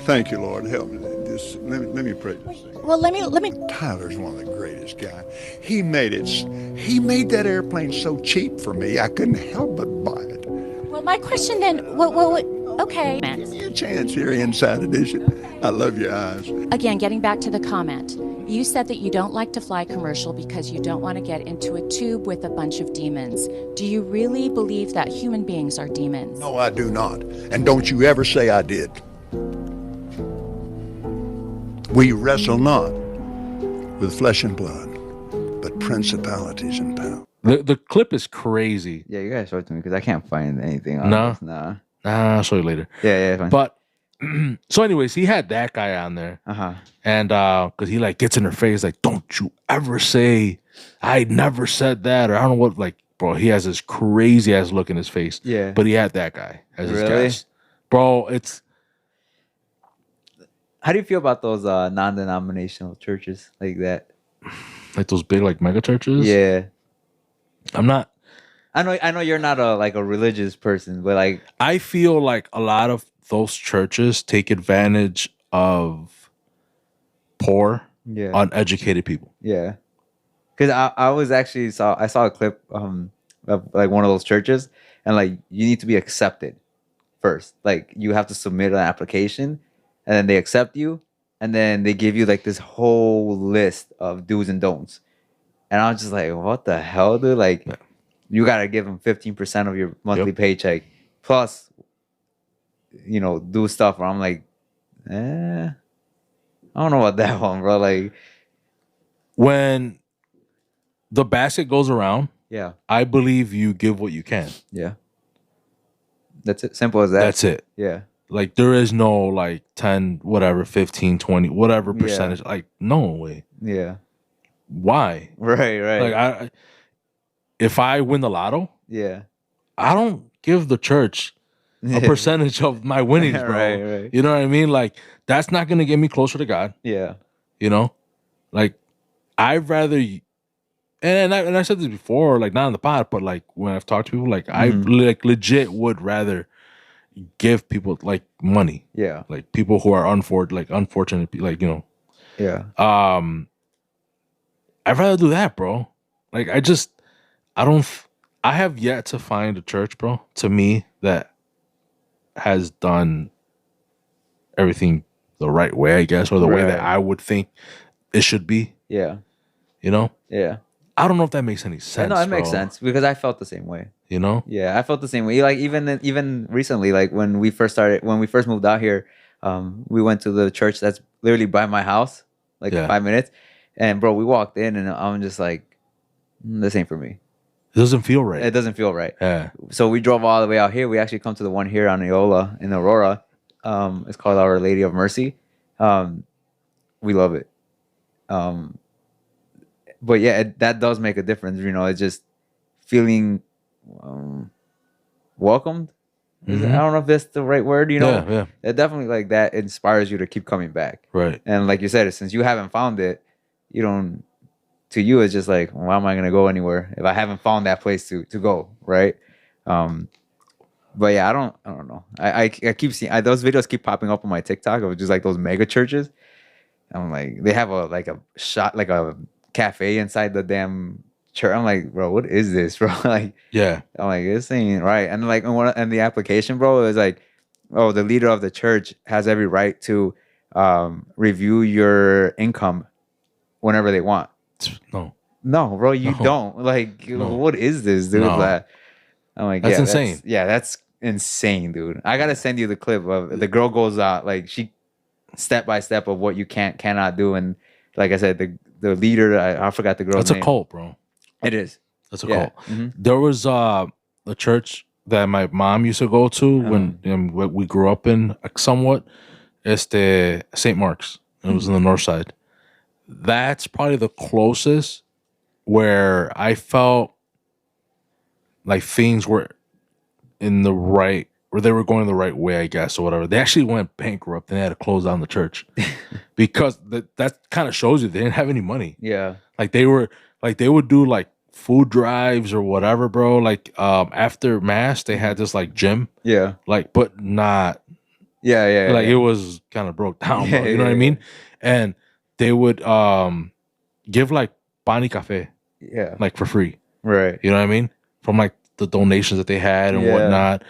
thank you, Lord. Help me. Just let me pray this thing. Well, let me. Tyler's one of the greatest guys. He made that airplane so cheap for me, I couldn't help but buy it. Well, my question then, what Okay. Give me a chance here, Inside Edition. I love your eyes. Again, getting back to the comment. You said that you don't like to fly commercial because you don't want to get into a tube with a bunch of demons. Do you really believe that human beings are demons? No, I do not. And don't you ever say I did. We wrestle not with flesh and blood, but principalities and power. The clip is crazy. Yeah, you gotta show it to me because I can't find anything on No? this. Nah. I'll show you later. Yeah, fine. But so anyways, he had that guy on there. And because he like gets in her face, like, don't you ever say I never said that, or I don't know what, like, bro, he has this crazy ass look in his face. Yeah. But he had that guy as his Really? guest. Bro, it's How do you feel about those non-denominational churches like that? like those big like mega churches. Yeah. I'm not. I know you're not a religious person, but like I feel like a lot of those churches take advantage of poor, yeah. uneducated people. Yeah. Cause I was actually saw a clip of like one of those churches, and like you need to be accepted first. Like you have to submit an application, and then they accept you, and then they give you like this whole list of do's and don'ts. And I was just like, what the hell, dude? Like you gotta give them 15% of your monthly paycheck plus, you know, do stuff where I'm like, I don't know about that one, bro. Like when the basket goes around, yeah, I believe you give what you can. yeah. That's it. Simple as that. That's it. Yeah. Like there is no like 10, whatever, 15, 20, whatever percentage. Like no way. Yeah. Why? Right. Like if I win the lotto, Yeah. I don't give the church a percentage of my winnings, bro. Right. You know what I mean? Like that's not gonna get me closer to God. Yeah. You know, like I'd rather, and I said this before, like not on the pod, but like when I've talked to people, like I like legit would rather give people like money. Yeah. Like people who are unfortunate, like you know. Yeah. I'd rather do that, bro. Like I have yet to find a church, bro, to me that has done everything the right way, I guess, or the way that I would think it should be. Yeah. You know? Yeah. I don't know if that makes any sense. No, it makes sense because I felt the same way. You know? Yeah, I felt the same way. Like even recently, like when we first moved out here, we went to the church that's literally by my house, like 5 minutes. And bro, we walked in and I'm just like, this ain't for me. It doesn't feel right. It doesn't feel right. Yeah. So we drove all the way out here. We actually come to the one here on Iola in Aurora. It's called Our Lady of Mercy. We love it. But yeah, that does make a difference. You know, it's just feeling welcomed. I don't know if that's the right word. You know, yeah. It definitely like that inspires you to keep coming back. Right. And like you said, since you haven't found it, you don't. To you, it's just like, why am I gonna go anywhere if I haven't found that place to go, right? But yeah, I don't know. I keep seeing those videos keep popping up on my TikTok of just like those mega churches. I'm like, they have a cafe inside the damn church. I'm like, bro, what is this, bro? Like, yeah. I'm like, this ain't right. And like, and the application, bro, is like, oh, the leader of the church has every right to review your income whenever they want. No, bro, you don't. Like, what is this, dude? No. Like, I'm like, that's insane. That's insane, dude. I gotta send you the clip of the girl goes out, like she step by step of what you cannot do, and like I said, the leader, I forgot the girl's name. That's a cult, bro. It is. That's a cult. There was a church that my mom used to go to when we grew up in somewhat. It's the St. Mark's. It was in the north side. That's probably the closest where I felt like things were in the right, or they were going the right way, I guess, or whatever. They actually went bankrupt and they had to close down the church because that kind of shows you they didn't have any money. Yeah. Like they would do like food drives or whatever, bro. Like after mass, they had this like gym. Yeah. Like, but not. Yeah. Like it was kind of broke down, bro. You know what I mean? And they would give like pan y café, yeah, like for free. Right. You know what I mean? From like the donations that they had and whatnot.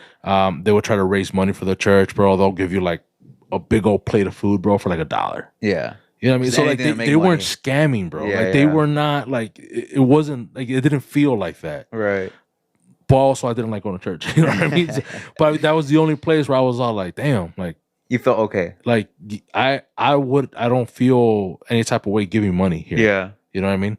They would try to raise money for the church, bro. They'll give you like a big old plate of food, bro, for like $1. Yeah. You know what I mean? Just So like anything to make they weren't money. scamming, bro. Yeah, like they were not like it wasn't like it didn't feel like that. Right. But also I didn't like going to church. You know what I mean? But that was the only place where I was all like, damn, like You felt okay. like I don't feel any type of way giving money here. Yeah. You know what I mean?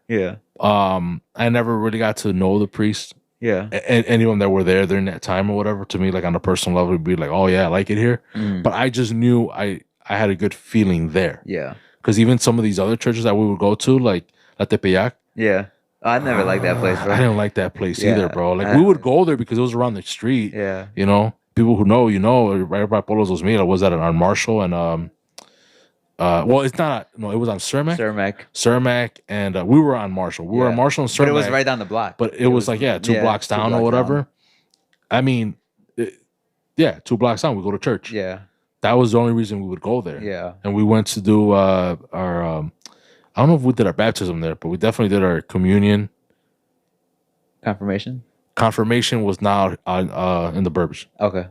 Yeah. I never really got to know the priest. Yeah. And anyone that were there during that time or whatever, to me, like on a personal level, would be like, oh yeah, I like it here. But I just knew I had a good feeling there. Yeah. Because even some of these other churches that we would go to, like La Tepeyac. Yeah. I never liked that place, bro. I didn't like that place Yeah. either, bro. Like we would go there because it was around the street. Yeah. You know, people who know, you know, right by Polos Dos Mil. Was that on Marshall and well, it's not. No, it was on Cermak. Cermak, and we were on Marshall. We were on Marshall and Cermak. But it was right down the block. But it was like 2 blocks down or whatever. Down. I mean, 2 blocks down. We go to church. Yeah. That was the only reason we would go there. Yeah. And we went to do our. I don't know if we did our baptism there, but we definitely did our communion. Confirmation. Confirmation was now in the Burbs. Okay.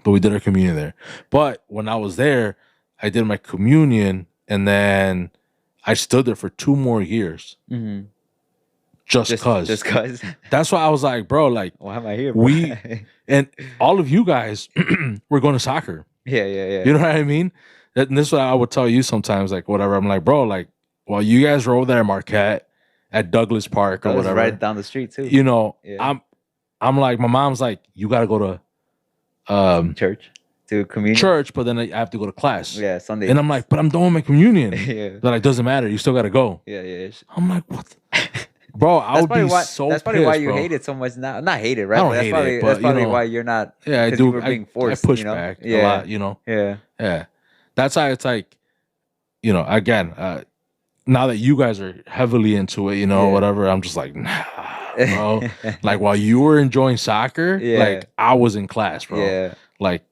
But we did our communion there. But when I was there, I did my communion, and then I stood there for 2 more years. Mm-hmm. Just cause. That's why I was like, bro, like, why am I here? Bro? We and all of you guys were going to soccer. Yeah. You know what I mean? And this is what I would tell you sometimes, like whatever. I'm like, bro, like, while you guys were over there at Marquette, at Douglas Park or whatever, right down the street too. You know, I'm like, my mom's like, you got to go to church. To communion? Church, but then I have to go to class. Yeah, Sunday. And I'm like, but I'm doing my communion. Yeah. They're like, doesn't matter. You still got to go. Yeah. I'm like, what? Bro, I would be so That's probably pissed, why you bro. hate it so much now. Not hate it, right? I don't hate it, but that's probably you know, why you're not. Yeah, I do. You were being forced, I push you know? back a lot, you know? Yeah. That's how it's like, you know, again, now that you guys are heavily into it, you know, whatever, I'm just like, nah, bro. Like, while you were enjoying soccer, like, I was in class, bro. Yeah. Like,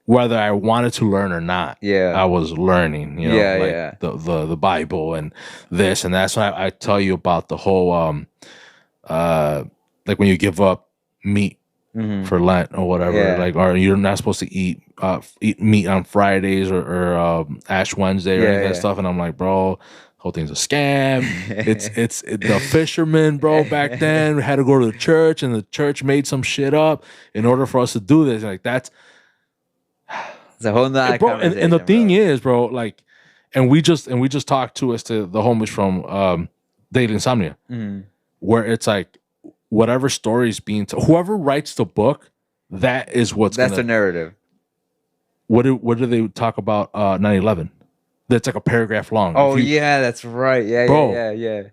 whether I wanted to learn or not, I was learning, you know, the Bible and this and that. So I tell you about the whole, like when you give up meat for Lent or whatever, like, or you're not supposed to eat meat on Fridays or Ash Wednesday or any of that stuff. And I'm like, bro, whole thing's a scam. it's the fishermen, bro, back then had to go to the church, and the church made some shit up in order for us to do this. Like, that's it's a whole nother conversation, and the thing is, bro, like, and we just talked to the homies from Daily Insomnia, where it's like, whatever story's being told, whoever writes the book, that's the narrative. What do they talk about 9/11? That's like a paragraph long. Oh, yeah, that's right. Yeah, bro, yeah.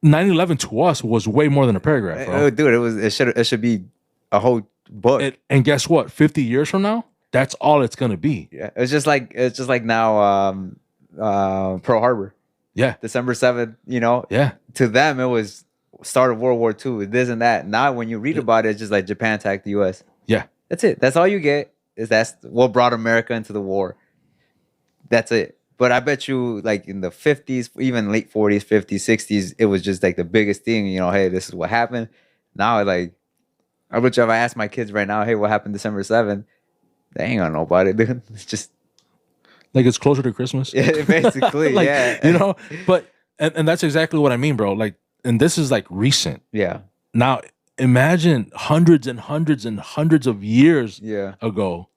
9/11 to us was way more than a paragraph, bro. Oh, dude, it should be a whole book. And guess what? 50 years from now, that's all it's gonna be. Yeah, it's just like now Pearl Harbor. Yeah. December 7th, you know? Yeah. To them, it was start of World War II, this and that. Now, when you read about it, it's just like Japan attacked the U.S. Yeah. That's it. That's all you get, that's what brought America into the war. That's it. But I bet you, like, in the 50s, even late 40s, 50s, 60s, it was just, like, the biggest thing, you know, hey, this is what happened. Now, like, I bet you if I ask my kids right now, hey, what happened December 7th? They ain't gonna know about it, dude. It's just like, it's closer to Christmas. Yeah, basically, like, yeah. You know, but and that's exactly what I mean, bro. Like, and this is like recent. Yeah. Now imagine hundreds and hundreds and hundreds of years ago.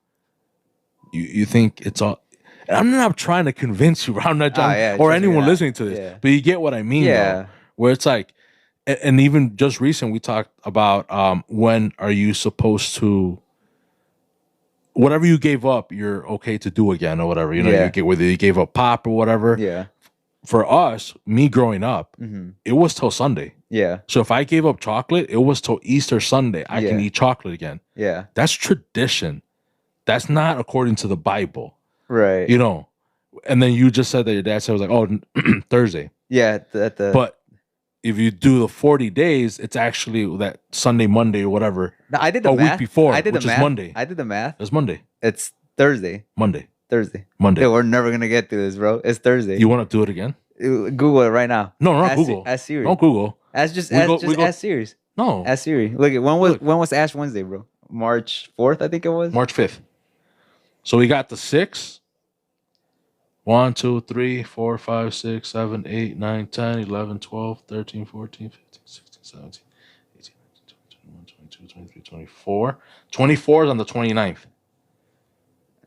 You think it's all. I'm not trying to convince you. I'm not or anyone listening to this, but you get what I mean. Yeah. Though, where it's like, and even just recent, we talked about when are you supposed to. Whatever you gave up, you're okay to do again or whatever. You know, you get whether you gave up pop or whatever. Yeah. For us, me growing up, it was till Sunday. Yeah. So if I gave up chocolate, it was till Easter Sunday. I can eat chocolate again. Yeah. That's tradition. That's not according to the Bible. Right. You know. And then you just said that your dad said, it was like, oh, Thursday. Yeah. But if you do the 40 days, it's actually that Sunday, Monday, or whatever. No, I did the math. Week before, which is Monday. I did the math. It's Monday. It's Thursday. Thursday. Yeah, we're never gonna get through this, bro. It's Thursday. You want to do it again? Google it right now. No, not Google. Ask Siri. Don't Google. Ask Siri. No. Ask Siri. Look at when was Ash Wednesday, bro? March 4th, I think it was. March 5th. So we got the 6th. 1, 2, 3, 4, 5, 6, 7, 8, 9, 10, 11, 12, 13, 14, 15, 16, 17, 18, 19, 20, 21, 22, 23, 24. 24 is on the 29th.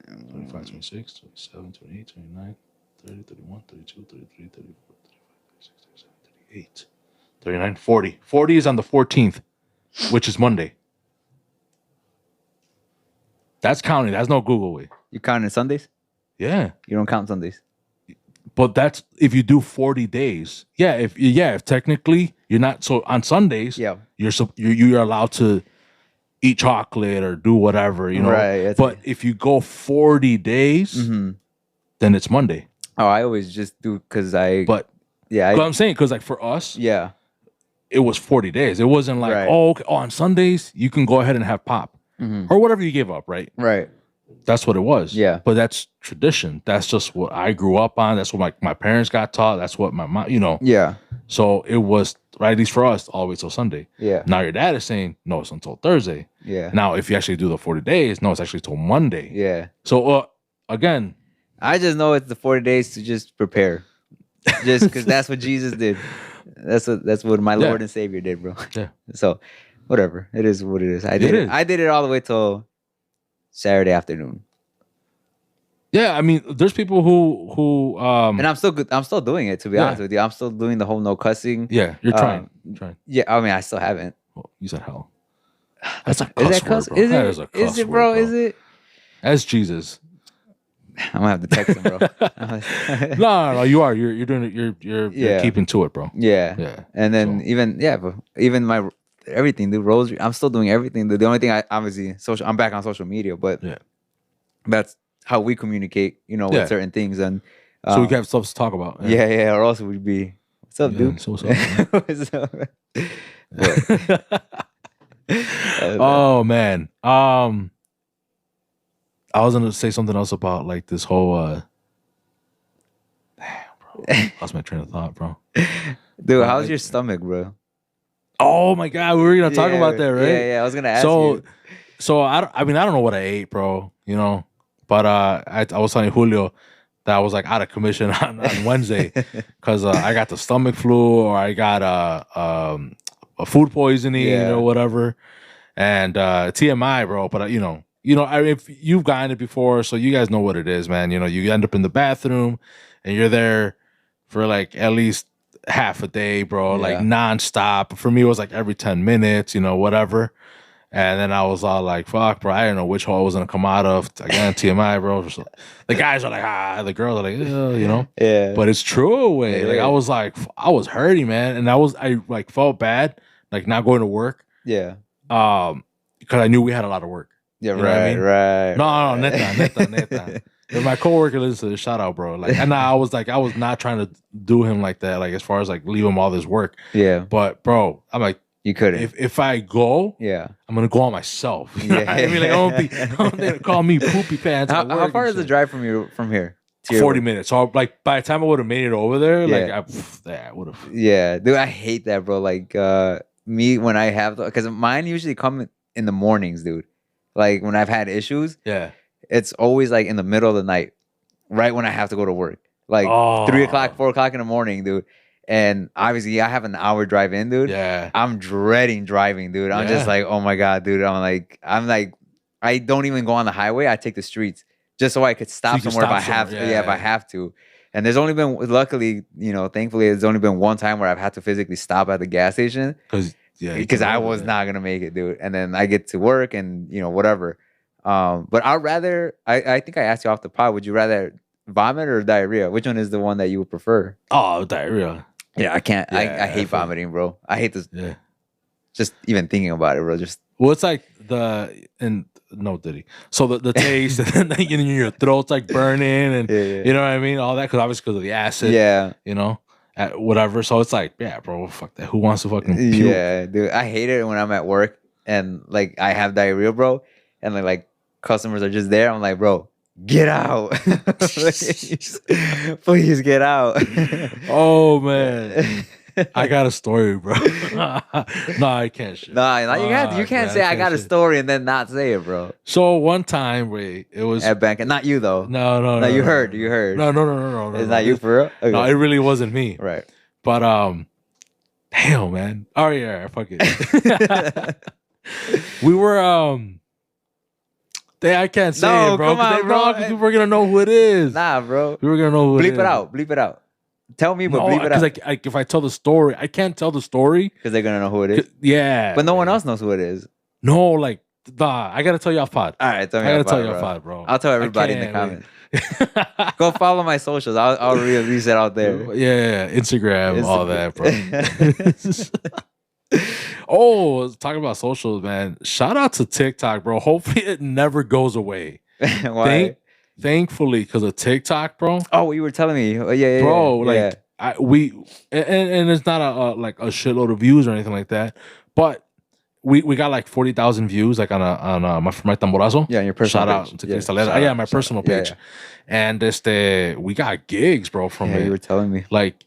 25, 26, 27, 28, 29, 30, 31, 32, 33, 34, 35, 36, 37, 38, 39, 40. 40 is on the 14th, which is Monday. That's counting. That's no Google way. You counting Sundays? Yeah. You don't count Sundays. But that's if you do 40 days. Yeah, if technically you're not, so on Sundays, you're allowed to eat chocolate or do whatever, you know. Right. But if you go 40 days, then it's Monday. Oh, I always just do because I'm saying because like for us, it was 40 days. It wasn't like okay, on Sundays you can go ahead and have pop or whatever you give up, right? Right. That's what it was. Yeah. But that's tradition. That's just what I grew up on. That's what my parents got taught. That's what my mom, you know. Yeah. So it was, right, at least for us, all the way till Sunday. Yeah. Now your dad is saying, no, it's until Thursday. Yeah. Now, if you actually do the 40 days, no, it's actually till Monday. Yeah. So, again. I just know it's the 40 days to just prepare. Just because that's what Jesus did. That's what my Lord and Savior did, bro. Yeah. So, whatever. It is what it is. I did it all the way till Saturday afternoon. Yeah, I mean, there's people who and I'm still doing it, to be honest with you. I'm still doing the whole no cussing. Yeah, you're trying. Yeah, I mean, I still haven't. Well, you said hell. That's a cuss word, bro. Is that is a cuss is it, word, bro? Is it? That's Jesus. I'm gonna have to text him, bro. No, you are. You're doing it. You're keeping to it, bro. Yeah. And then even my everything, the rosary. I'm still doing everything. The only thing I'm back on social media, but that's how we communicate, you know, with certain things. And so we have stuff to talk about. Yeah. Or else we'd be, what's up, dude? So what's up? Oh man. I was gonna say something else about like this whole damn, bro. Lost my train of thought, bro. Dude, how's your stomach, bro? Oh my god, we were gonna talk about that, right? Yeah, I was gonna ask you. So I don't know what I ate, bro, you know. But I was telling Julio that I was like out of commission on Wednesday because I got the stomach flu or I got a food poisoning or whatever. And TMI, bro. But you know, if you've gotten it before, so you guys know what it is, man. You know, you end up in the bathroom and you're there for like at least half a day, bro, like nonstop. For me, it was like every 10 minutes, you know, whatever. And then I was all like, fuck, bro, I didn't know which hole I was going to come out of. Again, TMI, bro. So the guys are like, the girls are like, you know? Yeah. But it's true, way. Like, I was hurting, man. And I like felt bad, like not going to work. Yeah. Because I knew we had a lot of work. Yeah, you know what I mean? Right. No, neta. If my coworker listens to this, shout out, bro. Like, and I was not trying to do him like that, like as far as like leave him all this work. Yeah. But bro, I'm like, you couldn't. If I go, I'm gonna go on myself. Yeah. I mean, like, I don't think they call me poopy pants. How far is the drive from here? 40 minutes. So like by the time I would have made it over there, like I would have. Yeah, dude, I hate that, bro. Like me when I have because mine usually come in the mornings, dude. Like when I've had issues, it's always like in the middle of the night, right when I have to go to work, like 3 o'clock, 4 o'clock in the morning, dude. And obviously, I have an hour drive in, dude. Yeah, I'm dreading driving, dude. I'm just like, oh my god, dude. I'm like, I don't even go on the highway. I take the streets just so I could stop somewhere if I have to. Yeah, if I have to. And there's only been, luckily, you know, thankfully, there's only been one time where I've had to physically stop at the gas station because I was not gonna make it, dude. And then I get to work and you know whatever. But I'd rather. I think I asked you off the pod. Would you rather vomit or diarrhea? Which one is the one that you would prefer? Oh, diarrhea. Yeah, I can't. I hate vomiting, bro. I hate this. Yeah. Just even thinking about it, bro. Just it's like no diddy. So the taste and then your throat's like burning and you know what I mean, all that because of the acid. Yeah. You know, whatever. So it's like, yeah, bro, fuck that. Who wants to fucking puke? Yeah, dude. I hate it when I'm at work and like I have diarrhea, bro, and like customers are just there. I'm like, bro, get out. Please get out. Oh man. I got a story, bro. No, I can't shit. Nah, you can't say I got a story and then not say it, bro. So one time, wait, it was At bank, not you though. No. You heard. No. It's not you for real. Okay. No, it really wasn't me. Right. But damn, man. Oh yeah, fuck it. We were I can't say No, it, bro. come on, bro. Because people are gonna know who it is. Nah, bro. We were gonna know who Bleep it is. it out. Bleep it out. Tell me, but bleep it out. Because like if I tell the story, I can't tell the story. Because they're gonna know who it is. Yeah. But no one else knows who it is. No, like I gotta tell you off pod. All right, tell me. I gotta tell you off pod, bro. I'll tell everybody in the comments. Go follow my socials. I'll release it out there. Yeah, Instagram, all that, bro. Oh, talking about socials, man. Shout out to TikTok, bro. Hopefully it never goes away. Why? Thankfully, because of TikTok, bro. Oh, you were telling me. Oh, yeah, bro. Like yeah. and it's not a like a shitload of views or anything like that, but we got like 40,000 views like on my tamborazo. Yeah, on your personal shout page. out to Cristalera. Yeah, my personal page. And we got gigs, bro, from it. You were telling me. Like,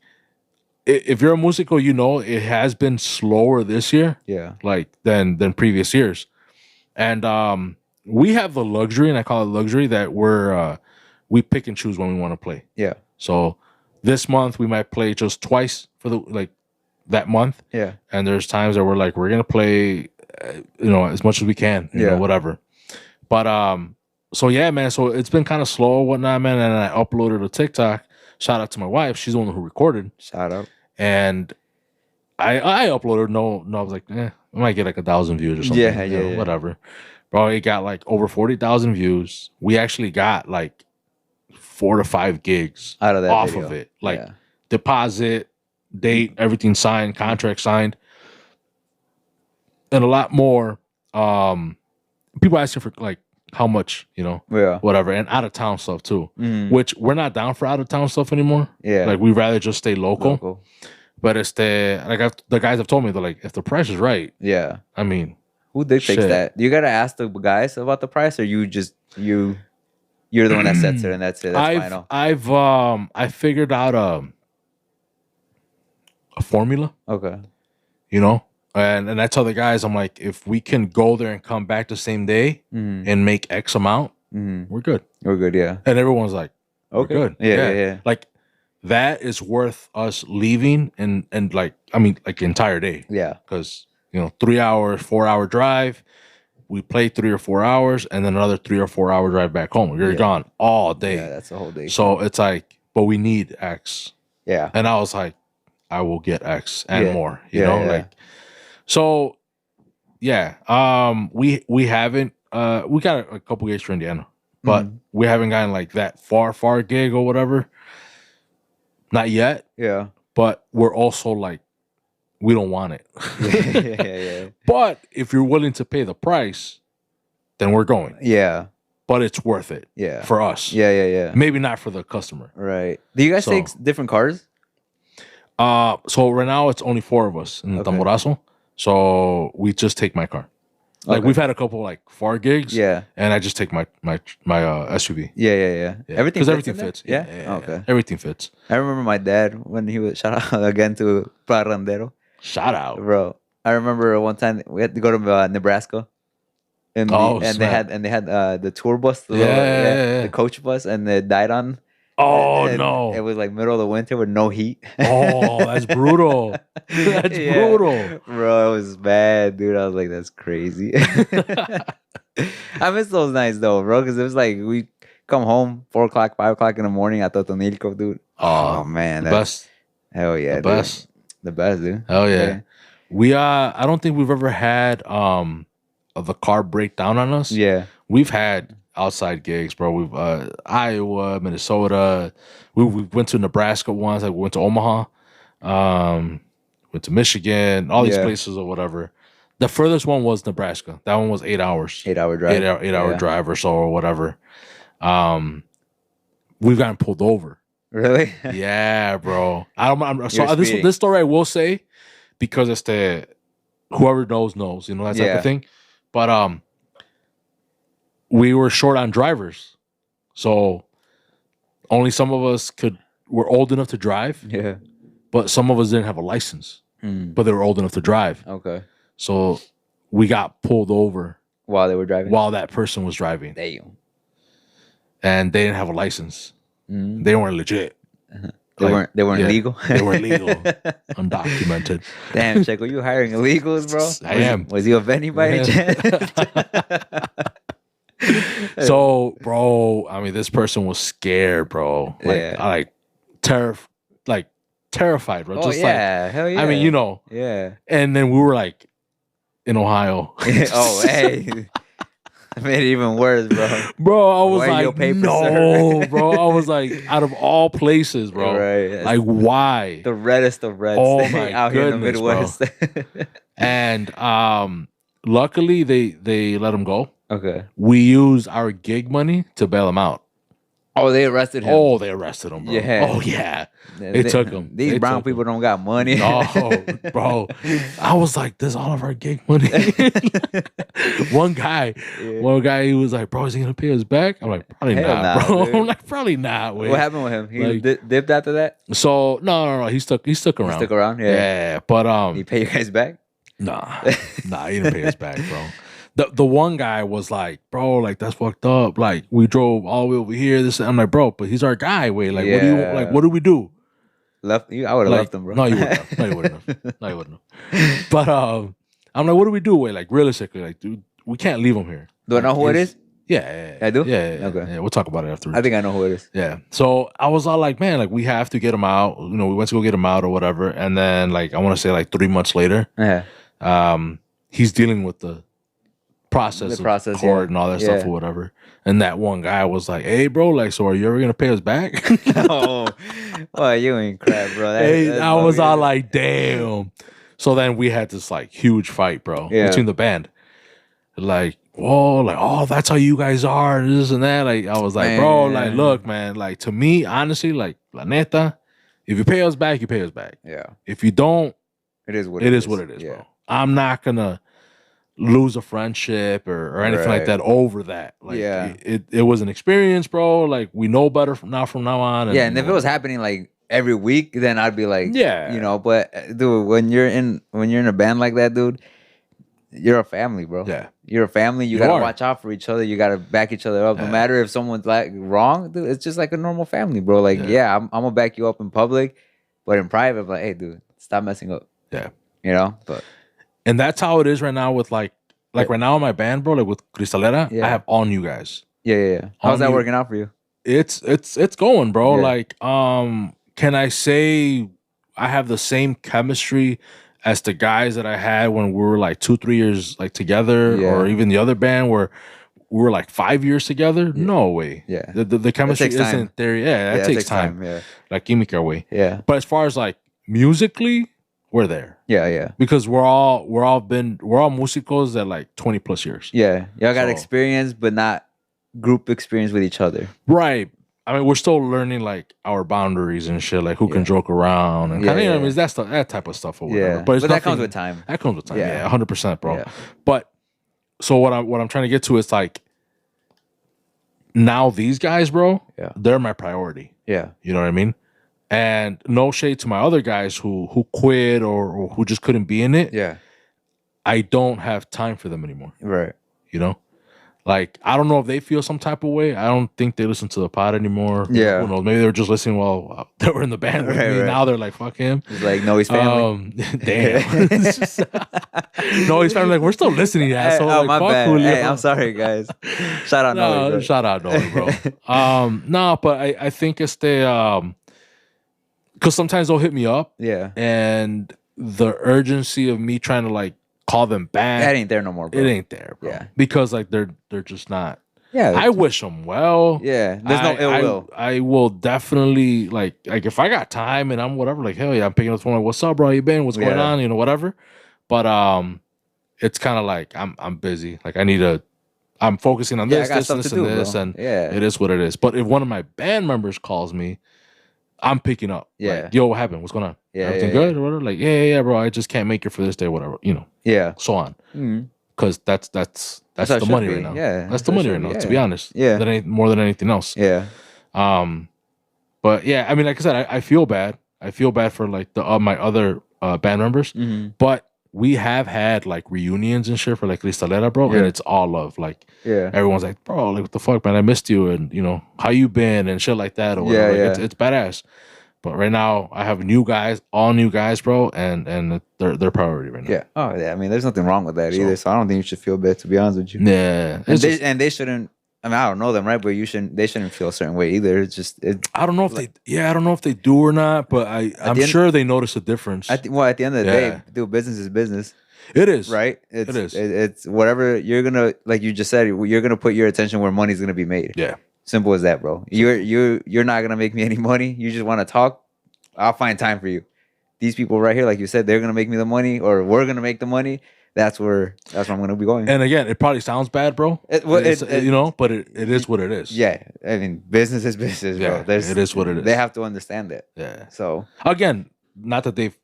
if you're a musico, you know it has been slower this year. Yeah. Like than previous years. And we have the luxury, and I call it luxury, that we pick and choose when we want to play. Yeah. So this month we might play just twice for that month. Yeah. And there's times that we're like, we're gonna play, as much as we can, you know, whatever. But so yeah, man. So it's been kind of slow, or whatnot, man. And I uploaded a TikTok. Shout out to my wife. She's the one who recorded. Shout out. And I uploaded. No, I was like, I might get like 1,000 views or something. Yeah. Whatever. Bro, it got like over 40,000 views. We actually got like 4 to 5 gigs out of that off video. of it. Like deposit, date, everything signed, contract signed, and a lot more. People asking for like how much, whatever, and out of town stuff too. Which we're not down for out of town stuff anymore. Yeah, like we'd rather just stay local. But it's the guys have told me, they're like, if the price is right. Yeah, I mean, who dictates that? You gotta ask the guys about the price, or you're the one that sets it, and that's it. That's final. I figured out a formula. Okay. And I tell the guys, I'm like, if we can go there and come back the same day and make X amount, we're good. We're good, yeah. And everyone's like, okay, good. Yeah. Like that is worth us leaving and like, I mean, like the entire day. Yeah. Because 3 hour, 4 hour drive. We play 3 or 4 hours, and then another 3 or 4 hour drive back home. You're gone all day. Yeah, that's a whole day. So it's like, but we need X. Yeah. And I was like, I will get X and more. You know, like. So, yeah. We haven't. We got a couple gigs for Indiana, but we haven't gotten like that far gig or whatever. Not yet. Yeah. But we're also like, we don't want it. Yeah. But if you're willing to pay the price, then we're going. Yeah. But it's worth it. Yeah. For us. Yeah. Maybe not for the customer. Right. Do you guys take different cars? So right now it's only 4 of us in Tamborazo. So we just take my car. Like we've had a couple like far gigs. Yeah. And I just take my SUV. Yeah. Everything fits. Yeah. Okay. Everything fits. I remember my dad when he was shout out again to Parrandero. Shout out, bro. I remember one time we had to go to Nebraska, and they had the tour bus, the coach bus, and they died on. Oh and no! It was like middle of the winter with no heat. Oh, that's brutal. That's brutal, bro. It was bad, dude. I was like, that's crazy. I miss those nights though, bro, because it was like we come home 4 o'clock, 5 o'clock in the morning at Totonilco, dude. Oh man, the best. Hell yeah, the best. The best, dude. Hell yeah. We I don't think we've ever had the car break down on us. Yeah. We've had outside gigs, bro. We've Iowa, Minnesota. We went to Nebraska once. Like we went to Omaha. Went to Michigan, all these places or whatever. The furthest one was Nebraska. That one was 8 hours. 8 hour drive. 8 hour drive or so or whatever. We've gotten pulled over. Really? Yeah, bro. So this story I will say, because it's whoever knows, that type of thing. But we were short on drivers, so only some of us were old enough to drive. Yeah. but some of us didn't have a license, but they were old enough to drive. Okay. So we got pulled over While they were driving. while that person was driving, Damn. and they didn't have a license. They weren't legit. They weren't legal. They weren't legal, undocumented. Damn, Checo, you hiring illegals, bro? I am. Was he of anybody? So, bro, I mean, this person was scared, bro. Like, terrified, bro. Oh, Just yeah. Hell yeah. I mean, you know. Yeah. And then we were like in Ohio. Oh, hey. Made it even worse, bro. Bro, I was Where are your like, papers, no, sir? bro. I was like, out of all places, bro. Right. Like, why? The reddest of reds. Oh, my out here in the goodness, Midwest. And luckily, they let him go. Okay. We used our gig money to bail him out. Oh, they arrested him. Oh, they arrested him, bro. Yeah. Oh, yeah. They took him. These brown people don't got money. No, bro. I was like, this is all of our gig money. One guy, he was like, bro, is he going to pay us back? I'm like, probably Hell not, nah, bro. dude. I'm like, probably not. Wait. What happened with him? He Like- dipped after that? So, no. He stuck around. Stuck around? Yeah. Yeah, but He pay you guys back? nah, he didn't pay us back, bro. The one guy was like, bro, like that's fucked up. Like we drove all the way over here. This I'm like, bro, but he's our guy. Wait, like what do we do? Left you? I would have Like, left him, bro. No, you wouldn't have. No, you wouldn't have. But I'm like, what do we do? Wait, like realistically, like, dude, we can't leave him here. Do I know who it is? Yeah. I do? Yeah. Okay. Yeah, we'll talk about it afterwards. I think I know who it is. Yeah. So I was all like, man, like we have to get him out. You know, we went to go get him out or whatever. And then like I want to say like 3 months later, Yeah. he's dealing with the process of court and all that stuff or whatever. And that one guy was like, hey, bro, like, so are you ever gonna pay us back? Oh, well, you ain't crap, bro. I was all like, damn. So then we had this like huge fight, bro, between the band. Like, whoa, like, oh, that's how you guys are, and this and that. Like, I was like, bro, like, look, man, like to me, honestly, like, la neta, if you pay us back, you pay us back. Yeah. If you don't, it is what it is, bro. I'm not gonna lose a friendship or anything like that over that. Like, it was an experience, bro. Like, we know better from now on. And if it was happening like every week, then I'd be like, you know. But dude, when you're in a band like that, dude, you're a family, bro. Yeah, you're a family. You gotta watch out for each other. You gotta back each other up. No matter if someone's like wrong, dude, it's just like a normal family, bro. Like, I'm gonna back you up in public, but in private, I'm like, hey, dude, stop messing up. Yeah, you know. And that's how it is right now with like right now in my band, bro. Like with Cristalera, I have all new guys. Yeah. How's that working out for you? It's going, bro. Like, can I say I have the same chemistry as the guys that I had when we were like 2-3 years like together, or even the other band where we were like 5 years together? No way. Yeah. The chemistry isn't there. Yeah, that takes time. Yeah. Like química way. Yeah. But as far as like musically, we're there. Yeah. Because we're all músicos that like 20 plus years. Yeah. Y'all got experience, but not group experience with each other. Right. I mean, we're still learning like our boundaries and shit, like who can joke around and kind of, you know, I mean, that's that type of stuff or whatever. Yeah. But that comes with time. That comes with time. Yeah, 100%, bro. Yeah. But so what I'm trying to get to is like now these guys, bro, they're my priority. Yeah. You know what I mean? And no shade to my other guys who quit or who just couldn't be in it. Yeah. I don't have time for them anymore. Right. You know? Like, I don't know if they feel some type of way. I don't think they listen to the pod anymore. Yeah. Who knows? Maybe they were just listening while they were in the band with me. Right. Now they're like, fuck him. He's like, no, he's family. Damn. No, he's family. Like, we're still listening, asshole. Oh, like, my fuck bad. Julio. Hey, I'm sorry, guys. Shout out Noe, bro. Shout out Noe, bro. No, but I think it's the... Because sometimes they'll hit me up. Yeah. And the urgency of me trying to, like, call them back. That ain't there no more, bro. It ain't there, bro. Yeah. Because like they're just not. Yeah. I wish them well. Yeah. There's no ill will. I will definitely like if I got time and I'm whatever, like hell yeah, I'm picking up the phone like, what's up, bro? How you been? What's going on? You know, whatever. But it's kind of like I'm busy. Like I'm focusing on this, and this, and it is what it is. But if one of my band members calls me, I'm picking up. Yeah. Like, yo, what happened? What's going on? Yeah. Everything good or whatever? Like, yeah, bro. I just can't make it for this day, whatever. You know. Yeah. So on. Mm-hmm. Because that's the money right now. Yeah. That's the money right now, to be honest. Yeah. More than anything else. Yeah. But yeah, I mean, like I said, I feel bad. I feel bad for like the my other band members, but we have had like reunions and shit for like Cristalera, bro, and it's all love. Like, everyone's like, bro, like what the fuck, man, I missed you, and you know how you been and shit like that, or whatever. Like, it's badass. But right now, I have new guys, all new guys, bro, and they're priority right now. Yeah. Oh yeah. I mean, there's nothing wrong with that either. So I don't think you should feel bad. To be honest with you. Yeah. And they shouldn't. I mean, I don't know them, right? But they shouldn't feel a certain way either. It's just. I don't know if I don't know if they do or not, but I'm sure they notice a difference. At the end of the day, dude, business is business. It is. Right? It is. It's whatever you're gonna, like you just said, you're gonna put your attention where money's gonna be made. Yeah. Simple as that, bro. You're not gonna make me any money. You just want to talk. I'll find time for you. These people right here, like you said, they're gonna make me the money, or we're gonna make the money. That's where I'm gonna be going. And again, it probably sounds bad, bro. You know, but it is what it is. Yeah, I mean, business is business, bro. Yeah, it is what it is. They have to understand that. Yeah. So again, not that they've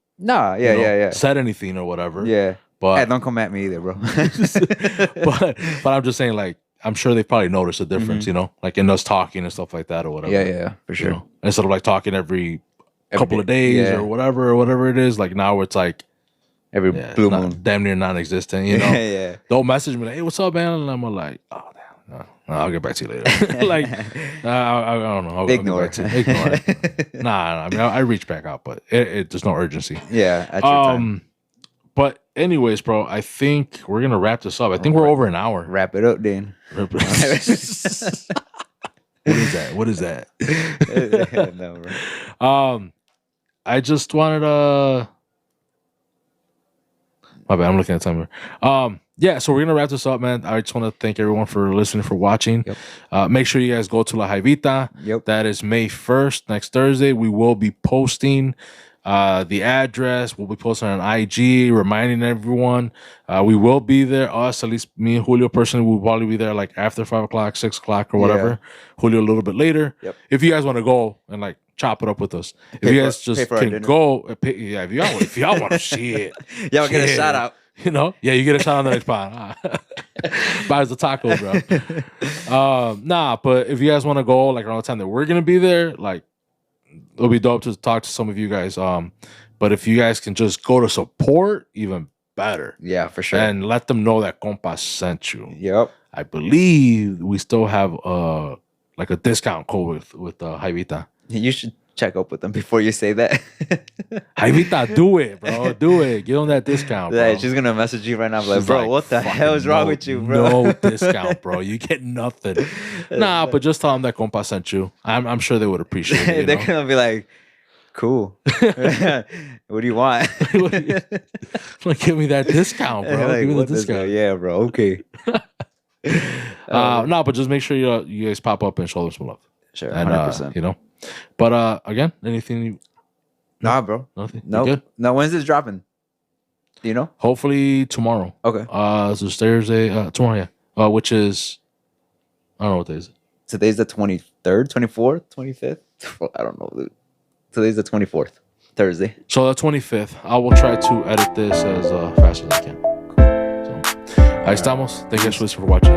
said anything or whatever. Yeah. But hey, don't come at me either, bro. but I'm just saying, like, I'm sure they probably noticed a difference, you know, like in us talking and stuff like that or whatever. Yeah, for sure. You know? Instead of like talking every couple of days or whatever it is, like now it's like every blue moon, damn near non-existent. You know, yeah. They'll message me like, "Hey, what's up, man?" And I'm like, "Oh, damn, no, I'll get back to you later." Like, I don't know. I'll ignore get back to you. Ignore it. Nah, I mean, I reach back out, but there's no urgency. Yeah, at your time. But anyways, bro, I think we're gonna wrap this up. I think we're over an hour. Wrap it up, Dan. What is that? No, bro. I just wanted to. My bad. I'm looking at timer. Yeah, so we're gonna wrap this up, man. I just want to thank everyone for listening, for watching. Yep. Make sure you guys go to La Jaivita. Yep. That is May 1st, next Thursday. We will be posting the address. We'll be posting on IG, reminding everyone. We will be there. Us, at least me and Julio personally, will probably be there like after 5 o'clock, 6 o'clock, or whatever. Yeah. Julio a little bit later. Yep. If you guys want to go and like chop it up with us, if you guys just can go, if y'all want to see it, y'all get a shout out. You know, you get a shot on the next pod. Buys the taco, bro. Nah, but if you guys want to go like around the time that we're gonna be there, like it'll be dope to talk to some of you guys. But if you guys can just go to support, even better. Yeah, for sure. And let them know that Compas sent you. Yep. I believe we still have like a discount code with Jaivita. You should check up with them before you say that. Jaivita, do it, bro. Do it. Give them that discount, bro. Yeah, she's gonna message you right now, like, bro, what the hell is wrong with you, bro? No discount, bro. You get nothing. Nah, but just tell them that Compa sent you. I'm sure they would appreciate it. They're gonna be like, cool. What do you want? Like, give me that discount, bro. Like, give me the discount. Yeah, bro. Okay. No, but just make sure you guys pop up and show them some love. Sure, and 100%. You know. But again, anything you Nah, bro. Nothing. No. Good? No, when's this dropping? Do you know? Hopefully tomorrow. Okay. So it's Thursday, tomorrow, yeah. Which is I don't know what day is it. Today's the 23rd, 24th, 25th. I don't know, dude. Today's the 24th, Thursday. So the 25th. I will try to edit this as fast as I can. So, ahí estamos. Thank you guys for watching.